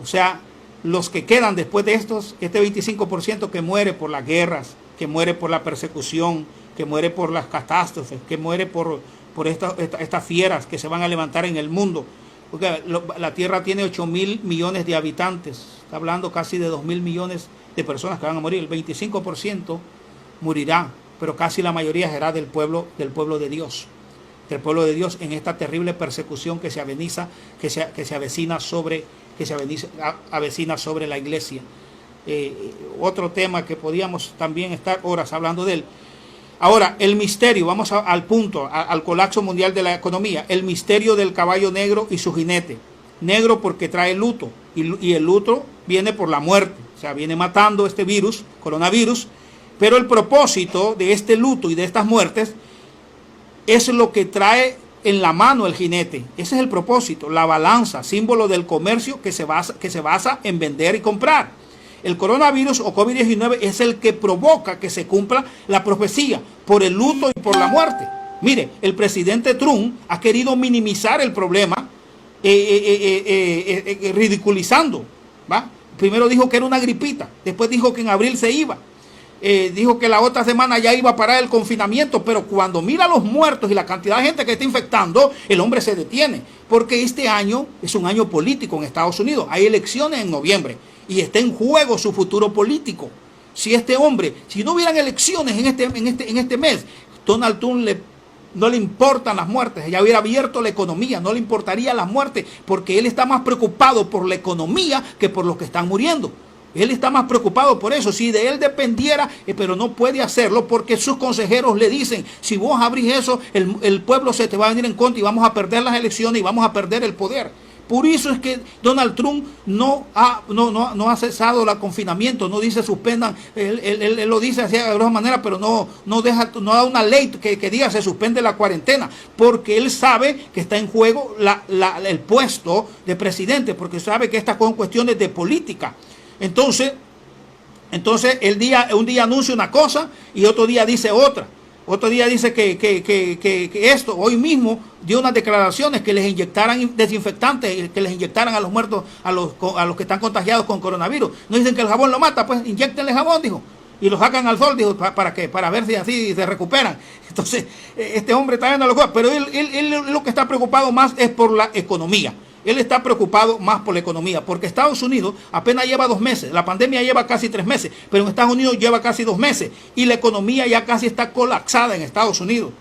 O sea, los que quedan después de este 25% que muere por las guerras, que muere por la persecución, que muere por las catástrofes, que muere por estas fieras que se van a levantar en el mundo. Porque la tierra tiene 8.000 millones de habitantes, está hablando casi de 2.000 millones de personas que van a morir. El 25% morirá, pero casi la mayoría será del pueblo de Dios. Del pueblo de Dios en esta terrible persecución que se avecina sobre la iglesia. Otro tema que podíamos también estar horas hablando de él. Ahora, el misterio, vamos al punto, al colapso mundial de la economía. El misterio del caballo negro y su jinete. Negro porque trae luto, y el luto viene por la muerte. O sea, viene matando este virus, coronavirus, pero el propósito de este luto y de estas muertes es lo que trae en la mano el jinete. Ese es el propósito, la balanza, símbolo del comercio que se basa en vender y comprar. El coronavirus o COVID-19 es el que provoca que se cumpla la profecía por el luto y por la muerte. Mire, el presidente Trump ha querido minimizar el problema, ridiculizando, ¿va? Primero dijo que era una gripita, después dijo que en abril se iba, dijo que la otra semana ya iba a parar el confinamiento, pero cuando mira los muertos y la cantidad de gente que está infectando, el hombre se detiene, porque este año es un año político en Estados Unidos, hay elecciones en noviembre y está en juego su futuro político. Si no hubieran elecciones en este mes, Donald Trump no le importan las muertes, ya hubiera abierto la economía, no le importaría las muertes, porque él está más preocupado por la economía que por los que están muriendo. Él está más preocupado por eso, si de él dependiera, pero no puede hacerlo porque sus consejeros le dicen, si vos abrís eso, el pueblo se te va a venir en contra y vamos a perder las elecciones y vamos a perder el poder. Por eso es que Donald Trump no ha cesado el confinamiento, no dice suspendan, él lo dice así de alguna manera, pero no da una ley que diga se suspende la cuarentena, porque él sabe que está en juego el puesto de presidente, porque sabe que estas son cuestiones de política. Entonces un día anuncia una cosa y otro día dice otra. Otro día dice que esto, hoy mismo dio unas declaraciones que les inyectaran desinfectantes, que les inyectaran a los muertos, a los que están contagiados con coronavirus. No dicen que el jabón lo mata, pues inyéctenle jabón, dijo. Y lo sacan al sol, dijo, para ver si así se recuperan. Entonces, este hombre está viendo lo que... Pero él lo que está preocupado más es por la economía. Él está preocupado más por la economía, porque Estados Unidos apenas lleva 2 meses, la pandemia lleva casi 3 meses, pero en Estados Unidos lleva casi 2 meses y la economía ya casi está colapsada en Estados Unidos.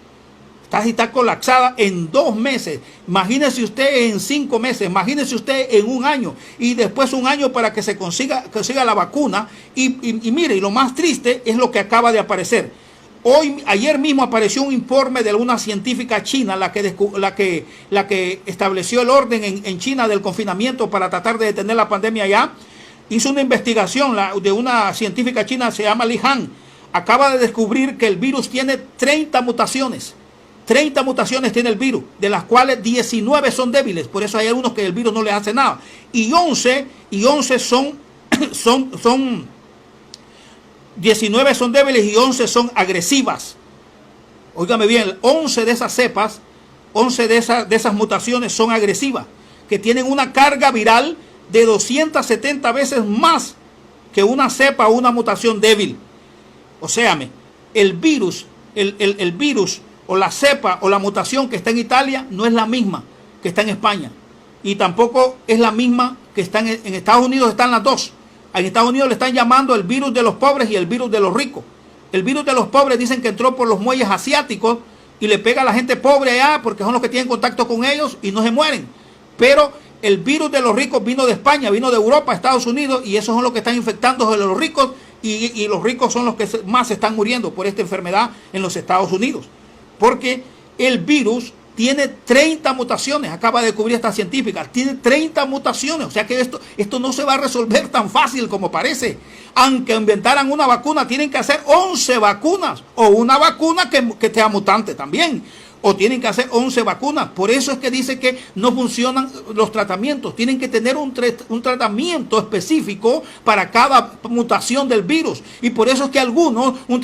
Casi está colapsada en 2 meses. Imagínese usted en 5 meses, imagínese usted en 1 año y después 1 año para que se consiga la vacuna. Y mire, y lo más triste es lo que acaba de aparecer. Ayer mismo apareció un informe de una científica china, la que estableció el orden en China del confinamiento para tratar de detener la pandemia allá. Hizo una investigación de una científica china, se llama Li Han. Acaba de descubrir que el virus tiene 30 mutaciones. 30 mutaciones tiene el virus, de las cuales 19 son débiles. Por eso hay algunos que el virus no les hace nada. Y 11 son 19 son débiles y 11 son agresivas. Óigame bien, 11 de esas cepas, 11 de esas mutaciones son agresivas, que tienen una carga viral de 270 veces más que una cepa o una mutación débil. O sea, el virus, el virus o la cepa o la mutación que está en Italia no es la misma que está en España. Y tampoco es la misma que está en Estados Unidos. Están las dos. En Estados Unidos le están llamando el virus de los pobres y el virus de los ricos. El virus de los pobres dicen que entró por los muelles asiáticos y le pega a la gente pobre allá porque son los que tienen contacto con ellos y no se mueren. Pero el virus de los ricos vino de España, vino de Europa, Estados Unidos, y esos son los que están infectando a los ricos, y los ricos son los que más se están muriendo por esta enfermedad en los Estados Unidos. Porque el virus tiene 30 mutaciones, acaba de descubrir esta científica, tiene 30 mutaciones, o sea que esto no se va a resolver tan fácil como parece. Aunque inventaran una vacuna, tienen que hacer 11 vacunas, o una vacuna que sea mutante también, o tienen que hacer 11 vacunas. Por eso es que dice que no funcionan los tratamientos, tienen que tener un tratamiento específico para cada mutación del virus, y por eso es que algunos,